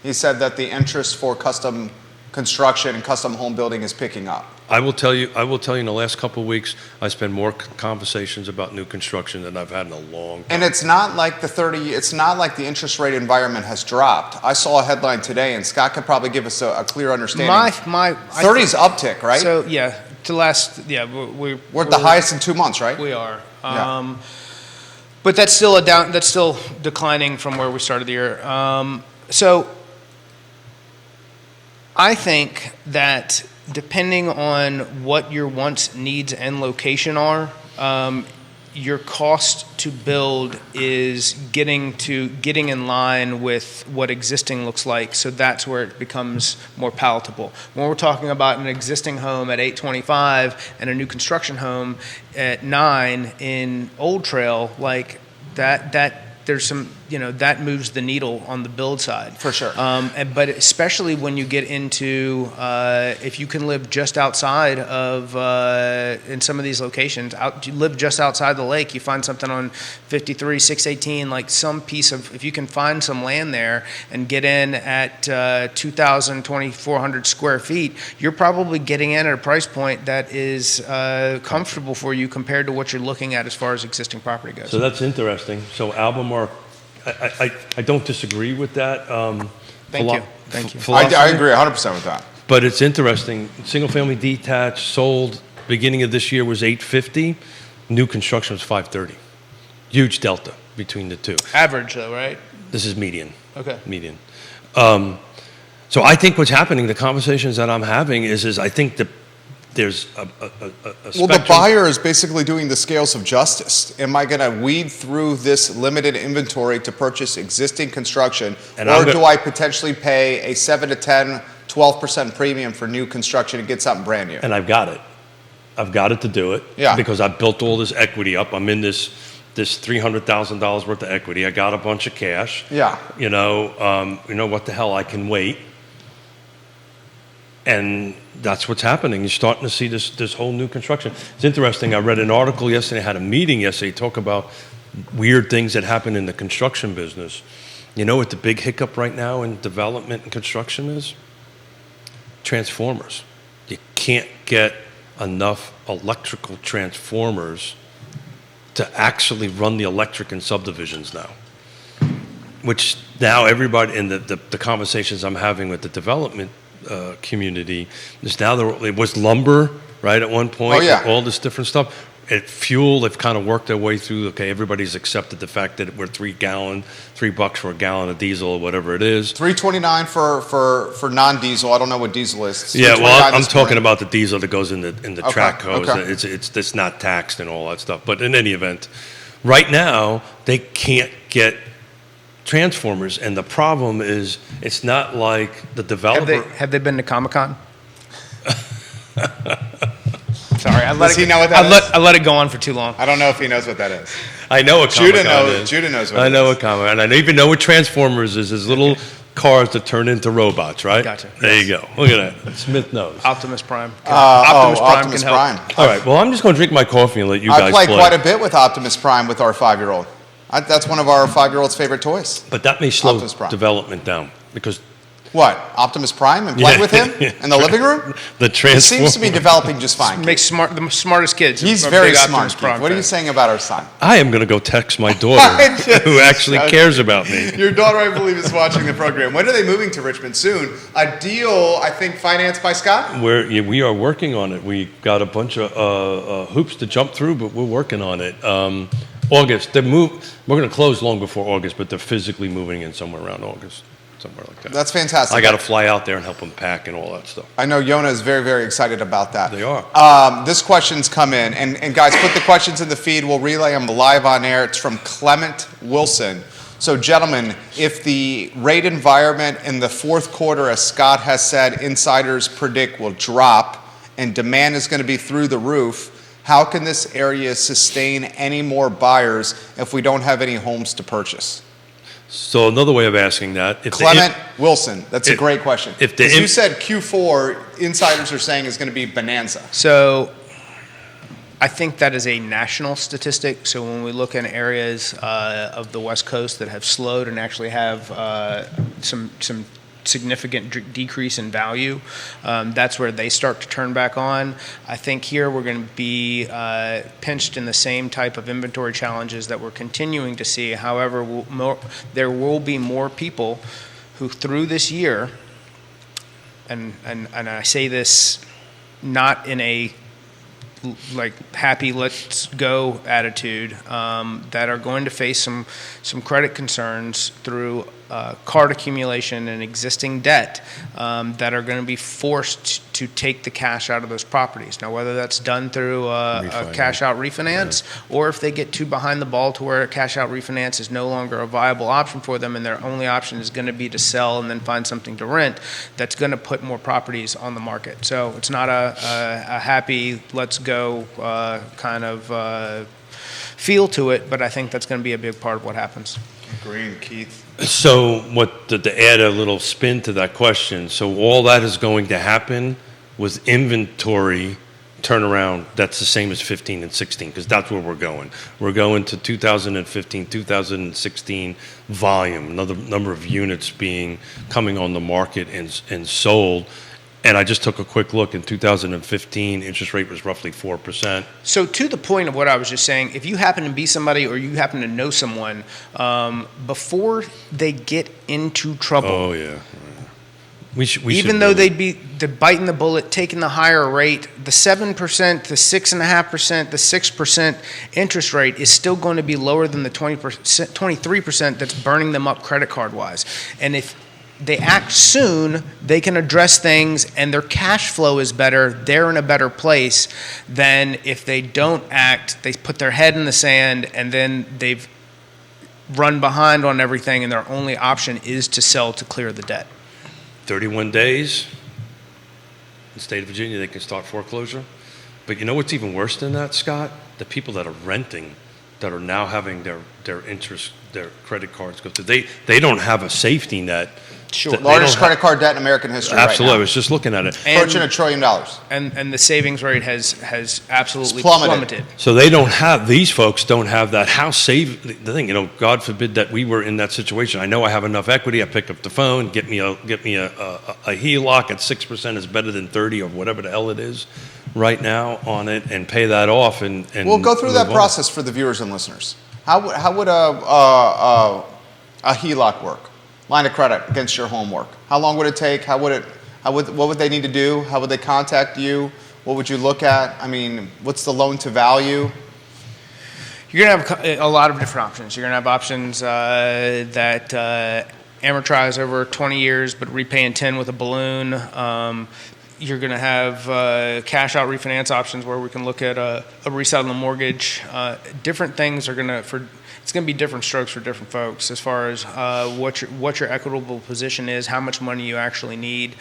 He said that the interest for custom construction and custom home building is picking up. I will tell you in the last couple of weeks, I spent more conversations about new construction than I've had in a long time. And it's not like it's not like the interest rate environment has dropped. I saw a headline today, and Scott could probably give us a clear understanding. 30's uptick, right? So we're at the highest in 2 months, right? We are. Yeah. But that's still that's still declining from where we started the year. So I think that depending on what your wants, needs, and location are, your cost to build is getting in line with what existing looks like. So that's where it becomes more palatable. When we're talking about an existing home at $825 and a new construction home at $9 in Old Trail, like that there's some, that moves the needle on the build side. For sure. But especially when you get into, if you can live just outside of, in some of these locations, you live just outside the lake, you find something on 53, 618, like some piece of, if you can find some land there and get in at 2,000, 2,400 square feet, you're probably getting in at a price point that is comfortable for you compared to what you're looking at as far as existing property goes. So that's interesting. So Albemarle, I don't disagree with that. Thank you. Philosophy, I agree 100% with that. but it's interesting. Single-family detached sold beginning of this year was 850. New construction was 530. Huge delta between the two. Average though, right? This is median. Okay. Median. So I think what's happening, the conversations that I'm having is I think that there's a Well, the buyer is basically doing the scales of justice. Am I going to weed through this limited inventory to purchase existing construction, or do I potentially pay a 7 to 10, 12% premium for new construction and get something brand new? And I've got it. I've got it to do it. Yeah. Because I built all this equity up. I'm in this $300,000 worth of equity. I got a bunch of cash. Yeah. What the hell? I can wait. And that's what's happening. You're starting to see this whole new construction. It's interesting. I read an article yesterday. I had a meeting yesterday. Talk about weird things that happen in the construction business. You know what the big hiccup right now in development and construction is? Transformers. You can't get enough electrical transformers to actually run the electric in subdivisions now. Which now everybody in the conversations I'm having with the development community is now it was lumber, right, at one point. Oh, yeah. All this different stuff. Fuel, they've kind of worked their way through. Okay, everybody's accepted the fact that we're $3 for a gallon of diesel or whatever it is. $3.29 for non-diesel. I don't know what diesel is. It's Yeah, well, I'm talking morning. about the diesel that goes in the track hose. Okay. It's not taxed and all that stuff. But in any event, right now they can't get transformers, and the problem is it's not like the developer. Have they been to Comic-Con? Sorry, I let it go on for too long. I don't know if he knows what that is. I know what Comic-Con is. Judah knows what I it know is. what Comic-Con. And I even know what Transformers is little cars that turn into robots, right? Gotcha. There you go. Look at that. Smith knows. Optimus Prime. Optimus Prime. All right. Well, I'm just going to drink my coffee and let you guys I play. play quite a bit with Optimus Prime with our 5-year-old. That's one of our 5-year-old's favorite toys. But that may slow Optimus Prime. development down because What, Optimus Prime and play with him in the living room? The He Transformer. seems to be developing just fine. Keith. Makes the smartest kids. He's I'm a very big smart. Optimus Keith. Prime What are you fan. saying about our son? I am going to go text my daughter, who actually cares about me. Your daughter, I believe, is watching the program. When are they moving to Richmond? Soon. A deal, I think, financed by Scott? We are working on it. We got a bunch of hoops to jump through, but we're working on it. August, we're going to close long before August, but they're physically moving in somewhere around August, somewhere like that. That's fantastic. I got to fly out there and help them pack and all that stuff. I know Yonna is very, very excited about that. They are. This question's come in, and guys, put the questions in the feed. We'll relay them live on air. It's from Clement Wilson. So, gentlemen, if the rate environment in the fourth quarter, as Scott has said, insiders predict will drop, and demand is going to be through the roof, how can this area sustain any more buyers if we don't have any homes to purchase? So another way of asking that, if Clement Wilson, that's a great question. if the 'Cause you said Q4, insiders are saying is going to be bonanza. So I think that is a national statistic. So when we look in areas of the West Coast that have slowed and actually have some significant decrease in value, that's where they start to turn back on. I think here we're going to be pinched in the same type of inventory challenges that we're continuing to see. However, there will be more people who through this year, and I say this not in a like happy let's go attitude, that are going to face some credit concerns through card accumulation and existing debt, that are going to be forced to take the cash out of those properties. Now, whether that's done through a cash out refinance, or if they get too behind the ball to where a cash out refinance is no longer a viable option for them and their only option is going to be to sell and then find something to rent, that's going to put more properties on the market. So it's not a happy let's go kind of feel to it, but I think that's going to be a big part of what happens. Agreed, Keith. So to add a little spin to that question, so all that is going to happen with inventory turnaround that's the same as 15 and 16, because that's where we're going. We're going to 2015, 2016 volume, another number of units coming on the market and sold. And I just took a quick look. In 2015, interest rate was roughly 4%. So to the point of what I was just saying, if you happen to be somebody or you happen to know someone, before they get into trouble, Oh, yeah. We even though they'd be biting the bullet, taking the higher rate, the 7%, the 6.5%, the 6% interest rate is still going to be lower than the 23% that's burning them up credit card wise. And if they act soon, they can address things and their cash flow is better. They're in a better place than if they don't act, they put their head in the sand and then they've run behind on everything and their only option is to sell to clear the debt. 31 days in the state of Virginia, they can start foreclosure. But you know what's even worse than that, Scott? The people that are renting, that are now having their interest, their credit cards go through. They don't have a safety net. Sure. Largest credit card debt in American history. Absolutely. Right I now. was just looking at it. Approaching $1 trillion. And the savings rate has absolutely It's plummeted. So these folks don't have that house save. The thing, God forbid that we were in that situation. I know I have enough equity. I pick up the phone, get me a HELOC at 6% is better than 30 or whatever the hell it is right now on it, and pay that off. And We'll go through that move on. process for the viewers and listeners. How would a HELOC work? Line of credit against your home work. How long would it take? What would they need to do? How would they contact you? What would you look at? I mean, what's the loan to value? You're going to have a lot of different options. You're going to have options that amortize over 20 years but repay in 10 with a balloon. You're going to have cash out refinance options where we can look at a resettlement mortgage. Different things are going to, it's going to be different strokes for different folks as far as what your equitable position is, how much money you actually need,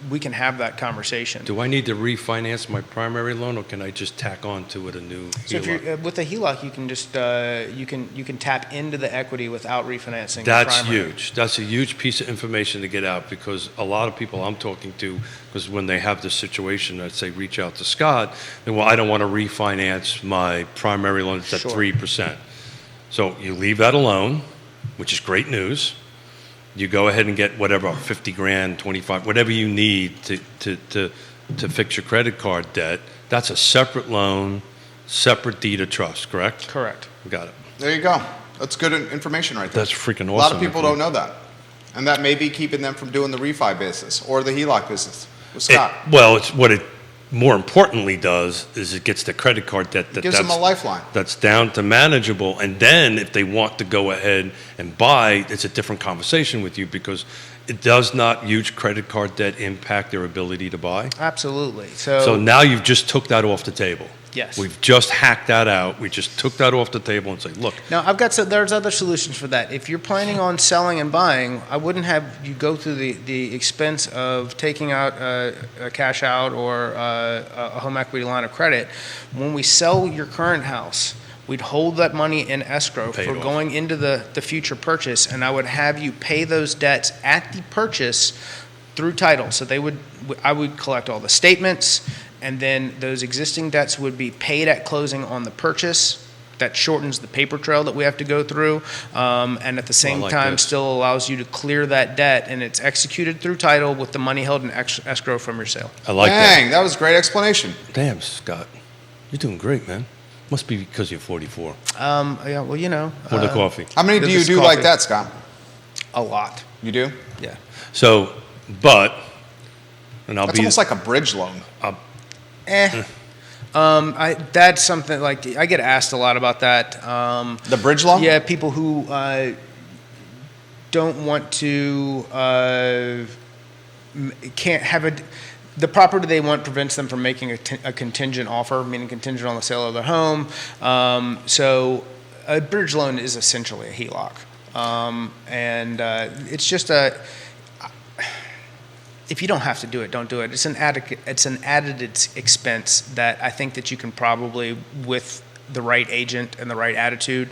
we can have that conversation. Do I need to refinance my primary loan, or can I just tack on to it a new So if HELOC? you're with a HELOC, you can just you can tap into the equity without refinancing. That's the primary. huge. That's a huge piece of information to get out, because a lot of people I'm talking to, because when they have this situation, I'd say reach out to Scott, and I don't want to refinance my primary loan. It's at Sure. 3%. So you leave that alone. which is great news. You go ahead and get whatever, 50 grand, 25, whatever you need to fix your credit card debt. That's a separate loan, separate deed of trust, correct? Correct. Got it. There you go. That's good information right there. That's freaking awesome. A lot of people don't know that. And that may be keeping them from doing the refi business or the HELOC business with Scott. It more importantly does is it gets the credit card debt Gives them a lifeline. That's down to manageable. And then if they want to go ahead and buy, it's a different conversation with you, because it does not huge credit card debt impact their ability to buy. Absolutely. So now you've just took that off the table. Yes. We've just hacked that out. We just took that off the table and say, look. Now, there's other solutions for that. If you're planning on selling and buying, I wouldn't have you go through the expense of taking out a cash out or a home equity line of credit. When we sell your current house, we'd hold that money in escrow for going into the future purchase, and I would have you pay those debts at the purchase through title. So I would collect all the statements, and then those existing debts would be paid at closing on the purchase. That shortens the paper trail that we have to go through, and at the same time still allows you to clear that debt, and it's executed through title with the money held in escrow from your sale. I like Dang, that was a great explanation. Damn, Scott. You're doing great, man. Must be because you're 44. Yeah, well, you know. For the coffee. How many do you do like that, Scott? A lot. You do? Yeah. So, That's almost like a bridge loan. That's something like I get asked a lot about that. The bridge loan? Yeah, people who don't want to can't have the property they want prevents them from making a contingent offer, meaning contingent on the sale of their home. So a bridge loan is essentially a HELOC, and it's just if you don't have to do it, don't do it. It's an added expense that I think that you can probably, with the right agent and the right attitude,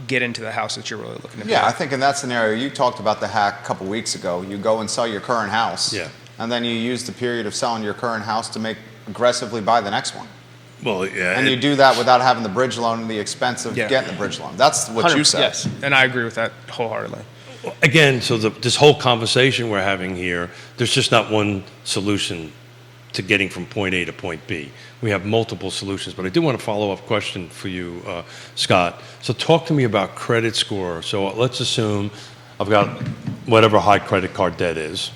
get into the house that you're really looking to buy. Yeah, I think in that scenario, you talked about the hack a couple weeks ago. You go and sell your current house. Yeah. And then you use the period of selling your current house to aggressively buy the next one. Well, yeah. And you do that without having the bridge loan and the expense of getting the bridge loan. That's what you said. Yes, and I agree with that wholeheartedly. Again, so this whole conversation we're having here, there's just not one solution to getting from point A to point B. We have multiple solutions, but I do want a follow-up question for you, Scott. So talk to me about credit score. So let's assume I've got whatever high credit card debt is,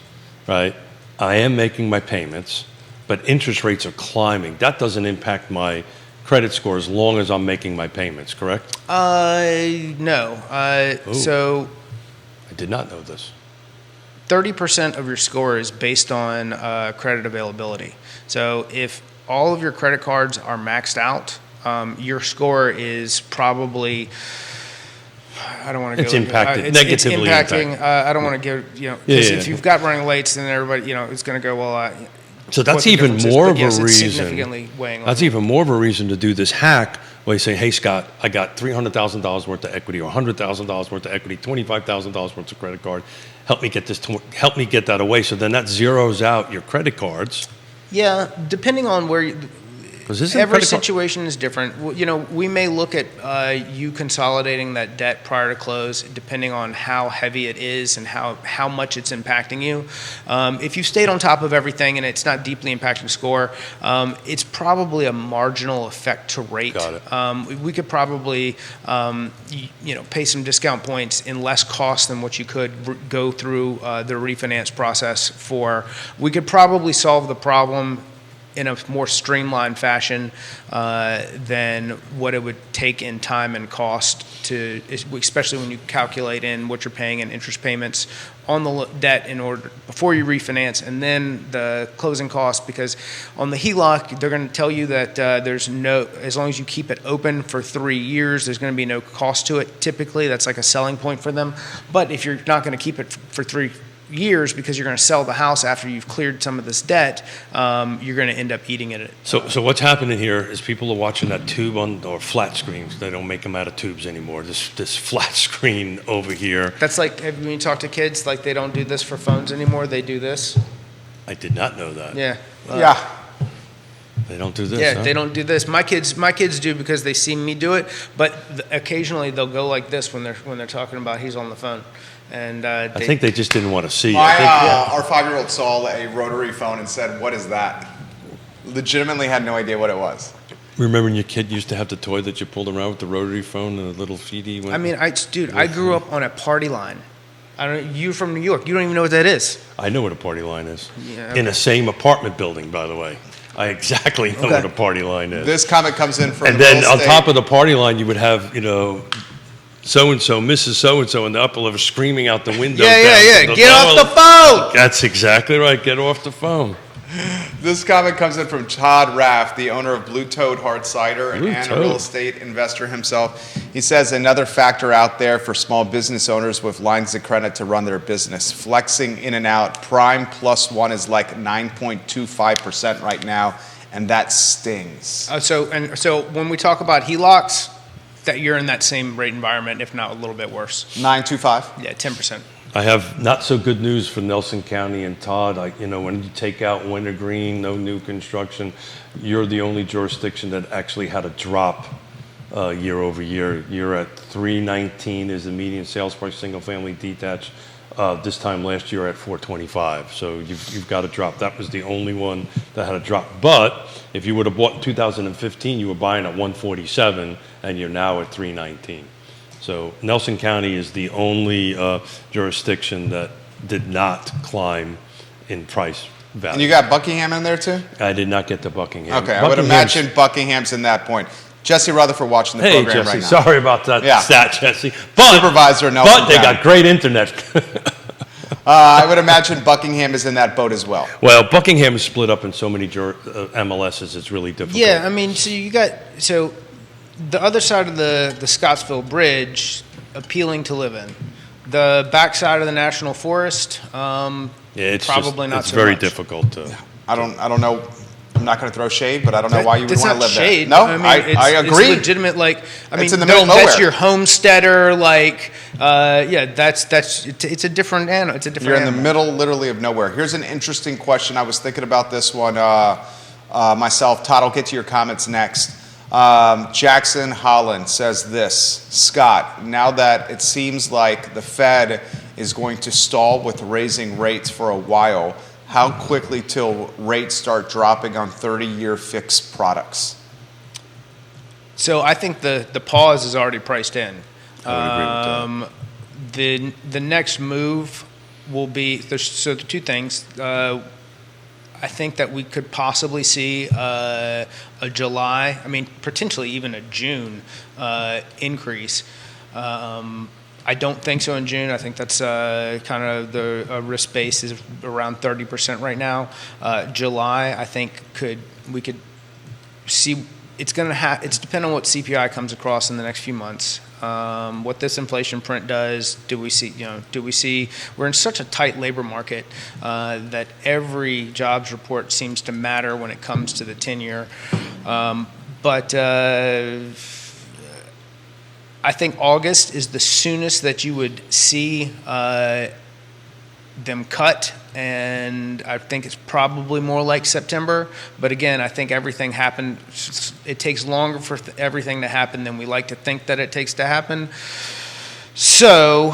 right? I am making my payments, but interest rates are climbing. That doesn't impact my credit score as long as I'm making my payments, correct? No. So I did not know this. 30% of your score is based on credit availability. So if all of your credit cards are maxed out, your score is probably, I don't want to go. It's impacted, negatively impacting. I don't want to give, because if you've got running lates, then everybody, it's going to go, well, so that's even more of a reason. Significantly weighing on that's even more of a reason to do this hack where you say, hey, Scott, I got $300,000 worth of equity or $100,000 worth of equity, $25,000 worth of credit card. Help me get that away. So then that zeroes out your credit cards. Yeah, depending on where every situation is different. We may look at you consolidating that debt prior to close, depending on how heavy it is and how much it's impacting you. If you stayed on top of everything and it's not deeply impacting score, it's probably a marginal effect to rate. Got it. We could probably, pay some discount points in less cost than what you could go through the refinance process for. We could probably solve the problem in a more streamlined fashion than what it would take in time and cost especially when you calculate in what you're paying in interest payments on the debt before you refinance, and then the closing costs. Because on the HELOC, they're going to tell you that as long as you keep it open for 3 years, there's going to be no cost to it. Typically, that's like a selling point for them. But if you're not going to keep it for 3 years because you're going to sell the house after you've cleared some of this debt, you're going to end up eating it. So what's happening here is people are watching that tube or flat screens. They don't make them out of tubes anymore. This flat screen over here. That's like when you talk to kids, like they don't do this for phones anymore. They do this. I did not know that. Yeah. Yeah. They don't do this. Yeah, huh? they don't do this. My kids do because they see me do it. But occasionally they'll go like this when they're talking about he's on the phone, and I think they just didn't want to see. Our 5-year-old saw a rotary phone and said, "What is that?" Legitimately had no idea what it was. Remember when your kid used to have the toy that you pulled around with the rotary phone and the little feedy? I mean, I grew up on a party line. You're from New York. You don't even know what that is. I know what a party line is. Yeah, okay. In the same apartment building, by the way. I exactly know what a party line is. This comment comes in from And then on top of the party line, you would have, so-and-so, Mrs. So-and-so in the upper level screaming out the window. Yeah. Get off the phone! That's exactly right. Get off the phone. This comment comes in from Todd Raff, the owner of Blue Toad Hard Cider and a Toad. real estate investor himself. He says another factor out there for small business owners with lines of credit to run their business. Flexing in and out, prime +1 is like 9.25% right now, and that stings. So when we talk about HELOCs, that you're in that same rate environment, if not a little bit worse. 9.25? Yeah, 10%. I have not so good news for Nelson County and Todd. When you take out Wintergreen, no new construction, you're the only jurisdiction that actually had a drop year over year. You're at 319 is the median sales price, single family detached. This time last year at 425. So you've got a drop. That was the only one that had a drop. But if you would have bought in 2015, you were buying at 147, and you're now at 319. So Nelson County is the only jurisdiction that did not climb in price value. And you got Buckingham in there too? I did not get to Buckingham. Okay, I would imagine Buckingham's in that point. Jesse Rutherford watching the program Jesse, right now. sorry about that stat, Jesse. Supervisor Nelson But they County. got great internet. I would imagine Buckingham is in that boat as well. Well, Buckingham is split up in so many MLSs, it's really difficult. Yeah, I mean, so the other side of the Scottsville Bridge, appealing to live in. The backside of the National Forest, it's probably not it's so very much. difficult to. I don't know. I'm not going to throw shade, but I don't know why you would That's want to not live shade. there. No, I mean, I agree. It's legitimate. It's in the middle of that's nowhere. your homesteader. It's a different animal. It's a different. You're in the animal. middle, literally, of nowhere. Here's an interesting question. I was thinking about this one myself. Todd, I'll get to your comments next. Jackson Holland says this: Scott, now that it seems like the Fed is going to stall with raising rates for a while, how quickly till rates start dropping on 30-year fixed products? So I think the pause is already priced in. I would agree with that. The next move will be the two things. I think that we could possibly see a July, potentially even a June increase. I don't think so in June. I think that's kind of the risk base is around 30% right now. July, I think we could see. It's depending on what CPI comes across in the next few months. What this inflation print does, do we see, we're in such a tight labor market that every jobs report seems to matter when it comes to the 10-year. But I think August is the soonest that you would see them cut, and I think it's probably more like September. But again, I think everything happened. It takes longer for everything to happen than we like to think that it takes to happen. So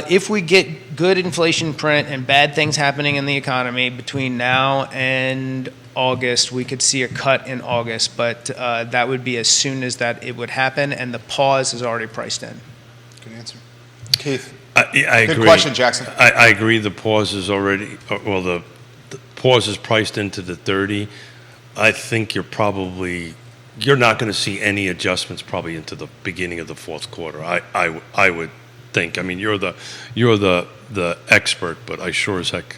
if we get good inflation print and bad things happening in the economy between now and August, we could see a cut in August, but that would be as soon as that it would happen, and the pause is already priced in. Good answer. Keith? I agree. Good question, Jackson. I agree. The pause is already, the pause is priced into the 30. I think you're not going to see any adjustments probably into the beginning of the fourth quarter. I would think. I mean, you're the expert, but I sure as heck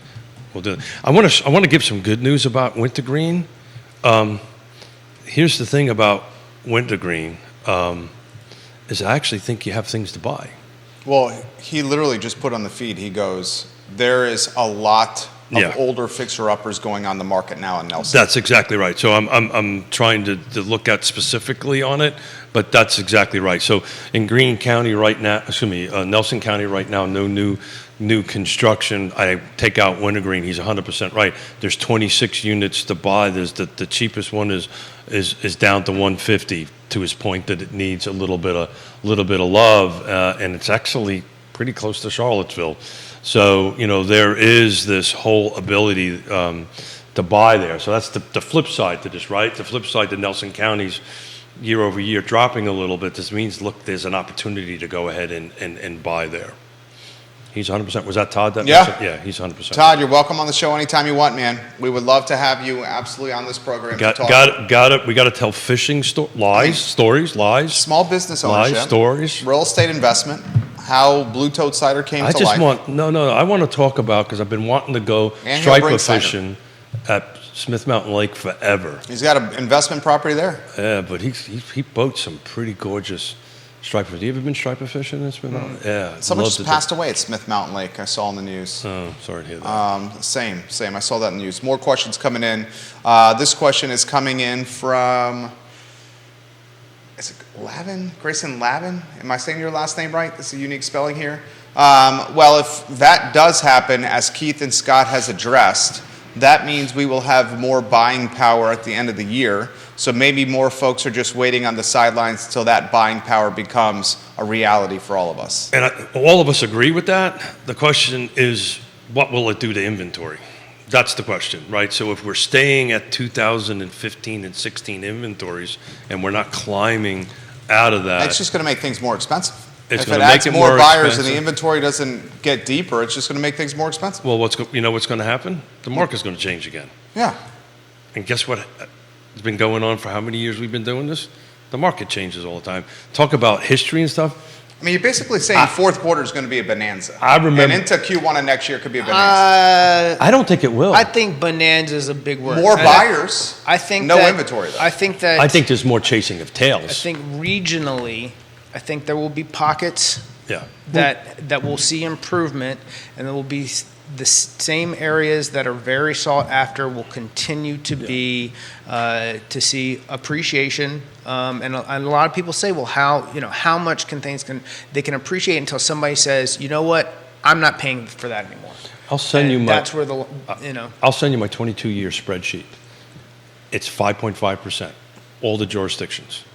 will do it. I want to give some good news about Wintergreen. Here's the thing about Wintergreen is I actually think you have things to buy. Well, he literally just put on the feed, he goes, there is a lot Yeah. older fixer-uppers going on the market now in Nelson. That's exactly right. So I'm trying to look at specifically on it, but that's exactly right. So in Greene County right now, Nelson County right now, no new construction. I take out Wintergreen. He's 100% right. There's 26 units to buy. There's the cheapest one is down to 150. To his point that it needs a little bit of love, and it's actually pretty close to Charlottesville. So there is this whole ability to buy there. So that's the flip side to this, right? The flip side to Nelson County's year over year dropping a little bit. This means, look, there's an opportunity to go ahead and buy there. He's 100%. Was that Todd? Yeah, he's 100%. Todd, you're welcome on the show anytime you want, man. We would love to have you absolutely on this program. Got it. We got to tell fishing stories. Small business ownership. Lies, stories. Real estate investment. How Blue Toad Cider came to life. I want to talk about, because I've been wanting to go striper fishing at Smith Mountain Lake forever. He's got an investment property there. Yeah, but he boats some pretty gorgeous striper. Have you ever been striper fishing in Smith Mountain? Yeah. Someone just passed away at Smith Mountain Lake. I saw in the news. Oh, sorry to hear that. Same. I saw that in the news. More questions coming in. This question is coming in from, is it Lavin? Grayson Lavin? Am I saying your last name right? This is a unique spelling here. Well, if that does happen, as Keith and Scott has addressed, that means we will have more buying power at the end of the year. So maybe more folks are just waiting on the sidelines until that buying power becomes a reality for all of us. And all of us agree with that. The question is, what will it do to inventory? That's the question, right? So if we're staying at 2015 and 16 inventories and we're not climbing out of that, it's just going to make things more expensive. If it adds more buyers and the inventory doesn't get deeper, it's just going to make things more expensive. Well, what's going to happen? The market's going to change again. Yeah. And guess what? It's been going on for how many years we've been doing this? The market changes all the time. Talk about history and stuff. I mean, you're basically saying fourth quarter is going to be a bonanza. I remember. And into Q1 of next year could be a bonanza. I don't think it will. I think bonanza is a big word. More buyers. I think no inventory though. I think there's more chasing of tails. I think regionally, I think there will be pockets Yeah. that will see improvement, and there will be the same areas that are very sought after will continue to be to see appreciation. And a lot of people say, well, how much can they can appreciate until somebody says, you know what, I'm not paying for that anymore. I'll send you my. That's where I'll send you my 22-year spreadsheet. It's 5.5%, all the jurisdictions,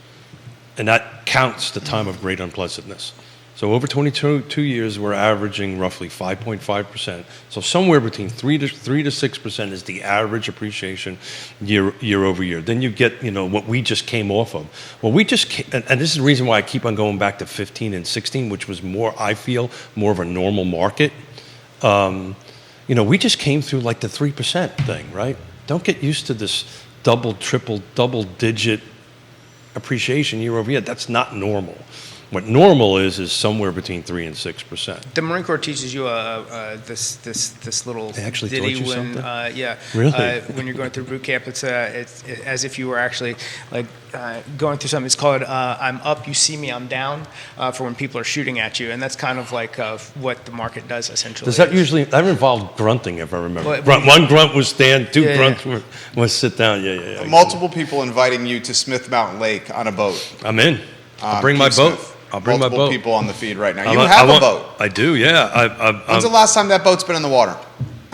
and that counts the time of great unpleasantness. So over 22 years, we're averaging roughly 5.5%. So somewhere between 3 to 6% is the average appreciation year over year. Then you get, what we just came off of. Well, and this is the reason why I keep on going back to 15 and 16, which was I feel, more of a normal market. We just came through like the 3% thing, right? Don't get used to this double-digit appreciation year over year. That's not normal. What normal is somewhere between 3 and 6%. The Marine Corps teaches you this little they actually ditty taught you when something? Really? When you're going through boot camp. It's as if you were actually like going through something. It's called "I'm up, you see me, I'm down" for when people are shooting at you, and that's kind of like what the market does essentially. Does that usually that involved grunting, if I remember? Well, one grunt was stand, two grunts was sit down. Yeah. Multiple people inviting you to Smith Mountain Lake on a boat. I'm in. I'll bring my boat. I'll bring my boat. Multiple people on the feed right now. You have a boat. I do, yeah. When's the last time that boat's been in the water?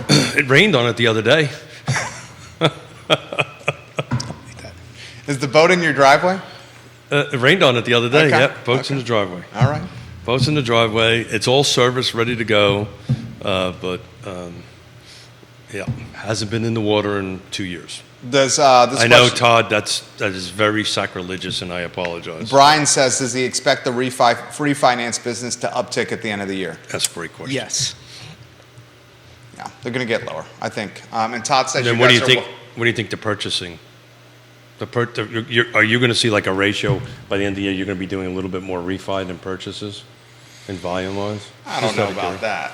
It rained on it the other day. Is the boat in your driveway? It rained on it the other day. Okay. Yep, boat's in the driveway. All right. Boat's in the driveway. It's all serviced, ready to go. But hasn't been in the water in 2 years. I know, Todd, that is very sacrilegious, and I apologize. Brian says, does he expect the refinance business to uptick at the end of the year? That's a great question. Yes. Yeah, they're going to get lower, I think. And Todd says, what do you think? What do you think the purchasing? Are you going to see like a ratio by the end of the year? You're going to be doing a little bit more refi than purchases, in volume-wise. I don't know about that.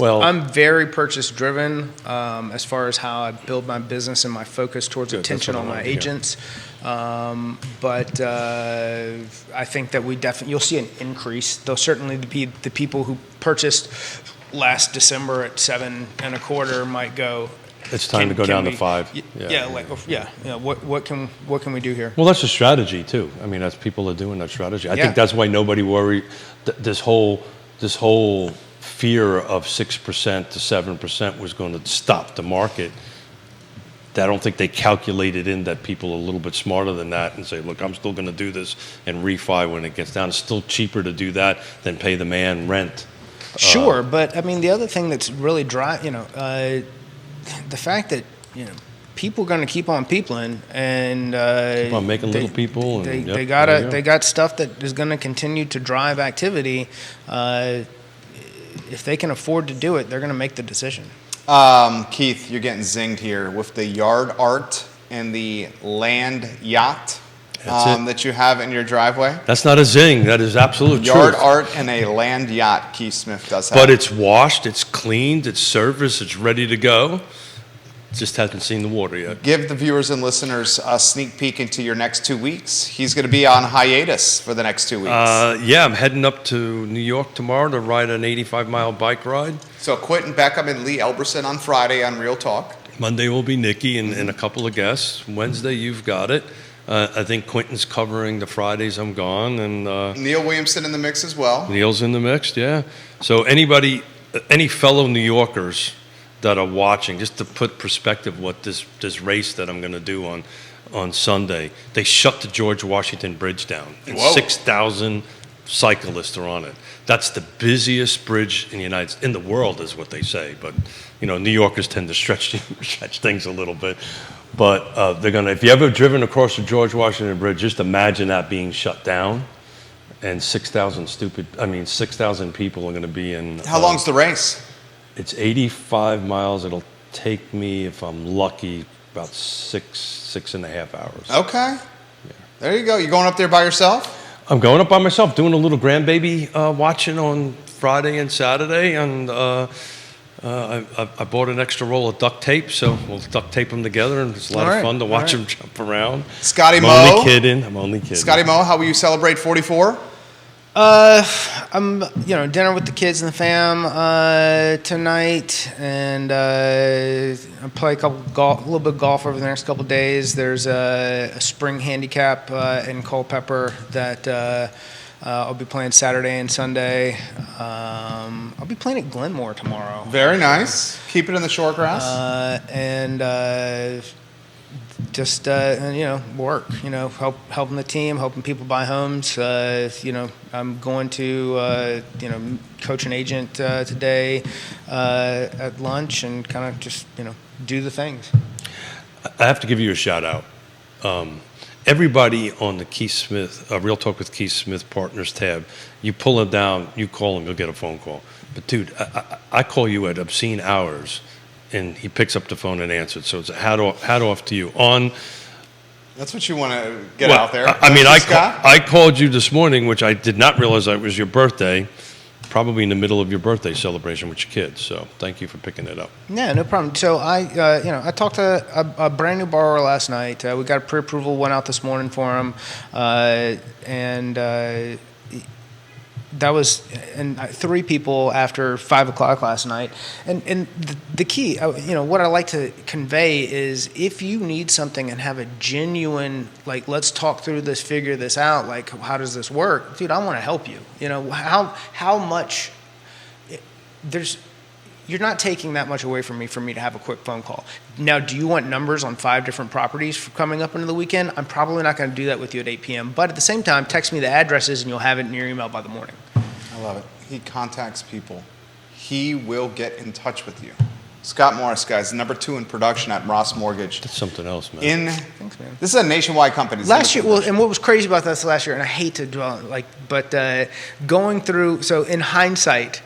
Well, I'm very purchase driven as far as how I build my business and my focus towards attention on my agents. But I think that you'll see an increase. There'll certainly be the people who purchased last December at 7.25 might go. It's time to go down to 5. What can we do here? Well, that's a strategy too. I mean, that's people are doing that strategy. I think that's why nobody worried. This whole fear of 6% to 7% was going to stop the market. I don't think they calculated in that people are a little bit smarter than that and say, look, I'm still going to do this and refi when it gets down. It's still cheaper to do that than pay the man rent. Sure, but I mean, the other thing that's really the fact that people are going to keep on peopling and keep on making little people. And they got stuff that is going to continue to drive activity. If they can afford to do it, they're going to make the decision. Keith, you're getting zinged here with the yard art and the land yacht that you have in your driveway. That's not a zing. That is absolute Yard truth. art and a land yacht Keith Smith does have. But it's washed, it's cleaned, it's serviced, it's ready to go. Just hasn't seen the water yet. Give the viewers and listeners a sneak peek into your next 2 weeks. He's going to be on hiatus for the next 2 weeks. I'm heading up to New York tomorrow to ride an 85-mile bike ride. So Quentin Beckham and Lee Elberson on Friday on Real Talk. Monday will be Nikki and a couple of guests. Wednesday, you've got it. I think Quentin's covering the Fridays I'm gone. And Neil Williamson in the mix as well. Neil's in the mix, yeah. So any fellow New Yorkers that are watching, just to put perspective what this race that I'm going to do on Sunday, they shut the George Washington Bridge down, and 6,000 cyclists are on it. That's the busiest bridge in the world, is what they say. But New Yorkers tend to stretch things a little bit. But they're gonna. If you ever driven across the George Washington Bridge, just imagine that being shut down, and 6,000 people are going to be in. How long's the race? It's 85 miles. It'll take me, if I'm lucky, about 6.5 hours. Okay. Yeah. There you go. You going up there by yourself? I'm going up by myself, doing a little grandbaby watching on Friday and Saturday, and I bought an extra roll of duct tape, so we'll duct tape them together, and it's a lot of fun to watch them jump around. Scotty Mo. I'm only kidding. Scotty Mo, how will you celebrate 44? I'm, dinner with the kids and the fam tonight, and I play a little bit of golf over the next couple of days. There's a spring handicap in Culpeper that I'll be playing Saturday and Sunday. I'll be playing at Glenmore tomorrow. Very nice. Keep it in the short grass. Just work, helping the team, helping people buy homes. I'm going to coach an agent today at lunch and kind of just do the things. I have to give you a shout out. Everybody on the Keith Smith Real Talk with Keith Smith Partners tab, you pull it down, you call him, you'll get a phone call. But dude, I call you at obscene hours, and he picks up the phone and answers. So it's a hat off to you. That's what you want to get out there. I called you this morning, which I did not realize it was your birthday, probably in the middle of your birthday celebration with your kids. So thank you for picking it up. Yeah, no problem. So I talked to a brand new borrower last night. We got a pre-approval, went out this morning for him, and that was 3 people after 5 o'clock last night. And the key, what I like to convey is, if you need something and have a genuine, let's talk through this, figure this out, how does this work? Dude, I want to help you. How much you're not taking that much away from me for me to have a quick phone call. Now, do you want numbers on 5 different properties for coming up into the weekend? I'm probably not going to do that with you at 8 p.m. But at the same time, text me the addresses and you'll have it in your email by the morning. I love it. He contacts people. He will get in touch with you. Scott Morris, guys, number 2 in production at Ross Mortgage. That's something else, man. Thanks, man. This is a nationwide company. Last year, and what was crazy about this last year, and I hate to dwell on but going through, so in hindsight,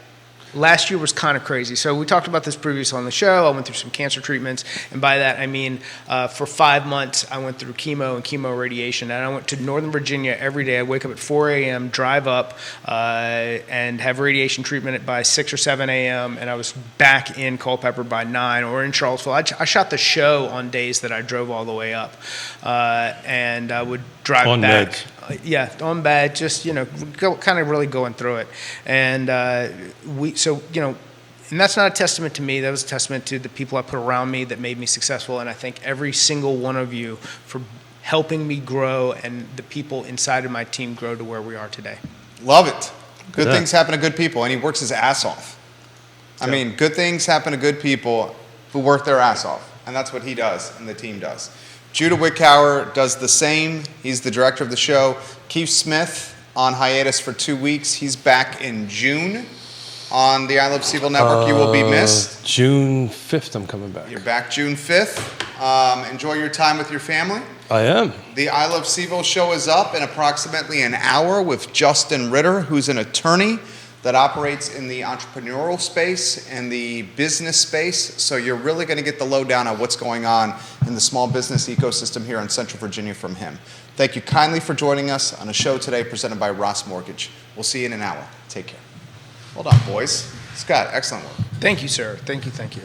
last year was kind of crazy. So we talked about this previously on the show. I went through some cancer treatments, and by that I mean for 5 months I went through chemo and chemo radiation, and I went to Northern Virginia every day. I'd wake up at 4 a.m., drive up, and have radiation treatment by 6 or 7 a.m., and I was back in Culpeper by 9, or in Charlottesville. I shot the show on days that I drove all the way up, and I would drive on back. Meds. On bad, just kind of really going through it, and And that's not a testament to me. That was a testament to the people I put around me that made me successful. And I thank every single one of you for helping me grow and the people inside of my team grow to where we are today. Love it. Good Yeah. things happen to good people, and he works his ass off. I mean, good things happen to good people who work their ass off, and that's what he does and the team does. Judah Wickower does the same. He's the director of the show. Keith Smith on hiatus for 2 weeks. He's back in June on the I Love CVille Network. You will be missed. June 5th, I'm coming back. You're back June 5th. Enjoy your time with your family. I am. The I Love CVille show is up in approximately an hour with Justin Ritter, who's an attorney that operates in the entrepreneurial space and the business space. So you're really going to get the lowdown on what's going on in the small business ecosystem here in Central Virginia from him. Thank you kindly for joining us on a show today presented by Ross Mortgage. We'll see you in an hour. Take care. Hold on, boys. Scott, excellent work. Thank you, sir. Thank you.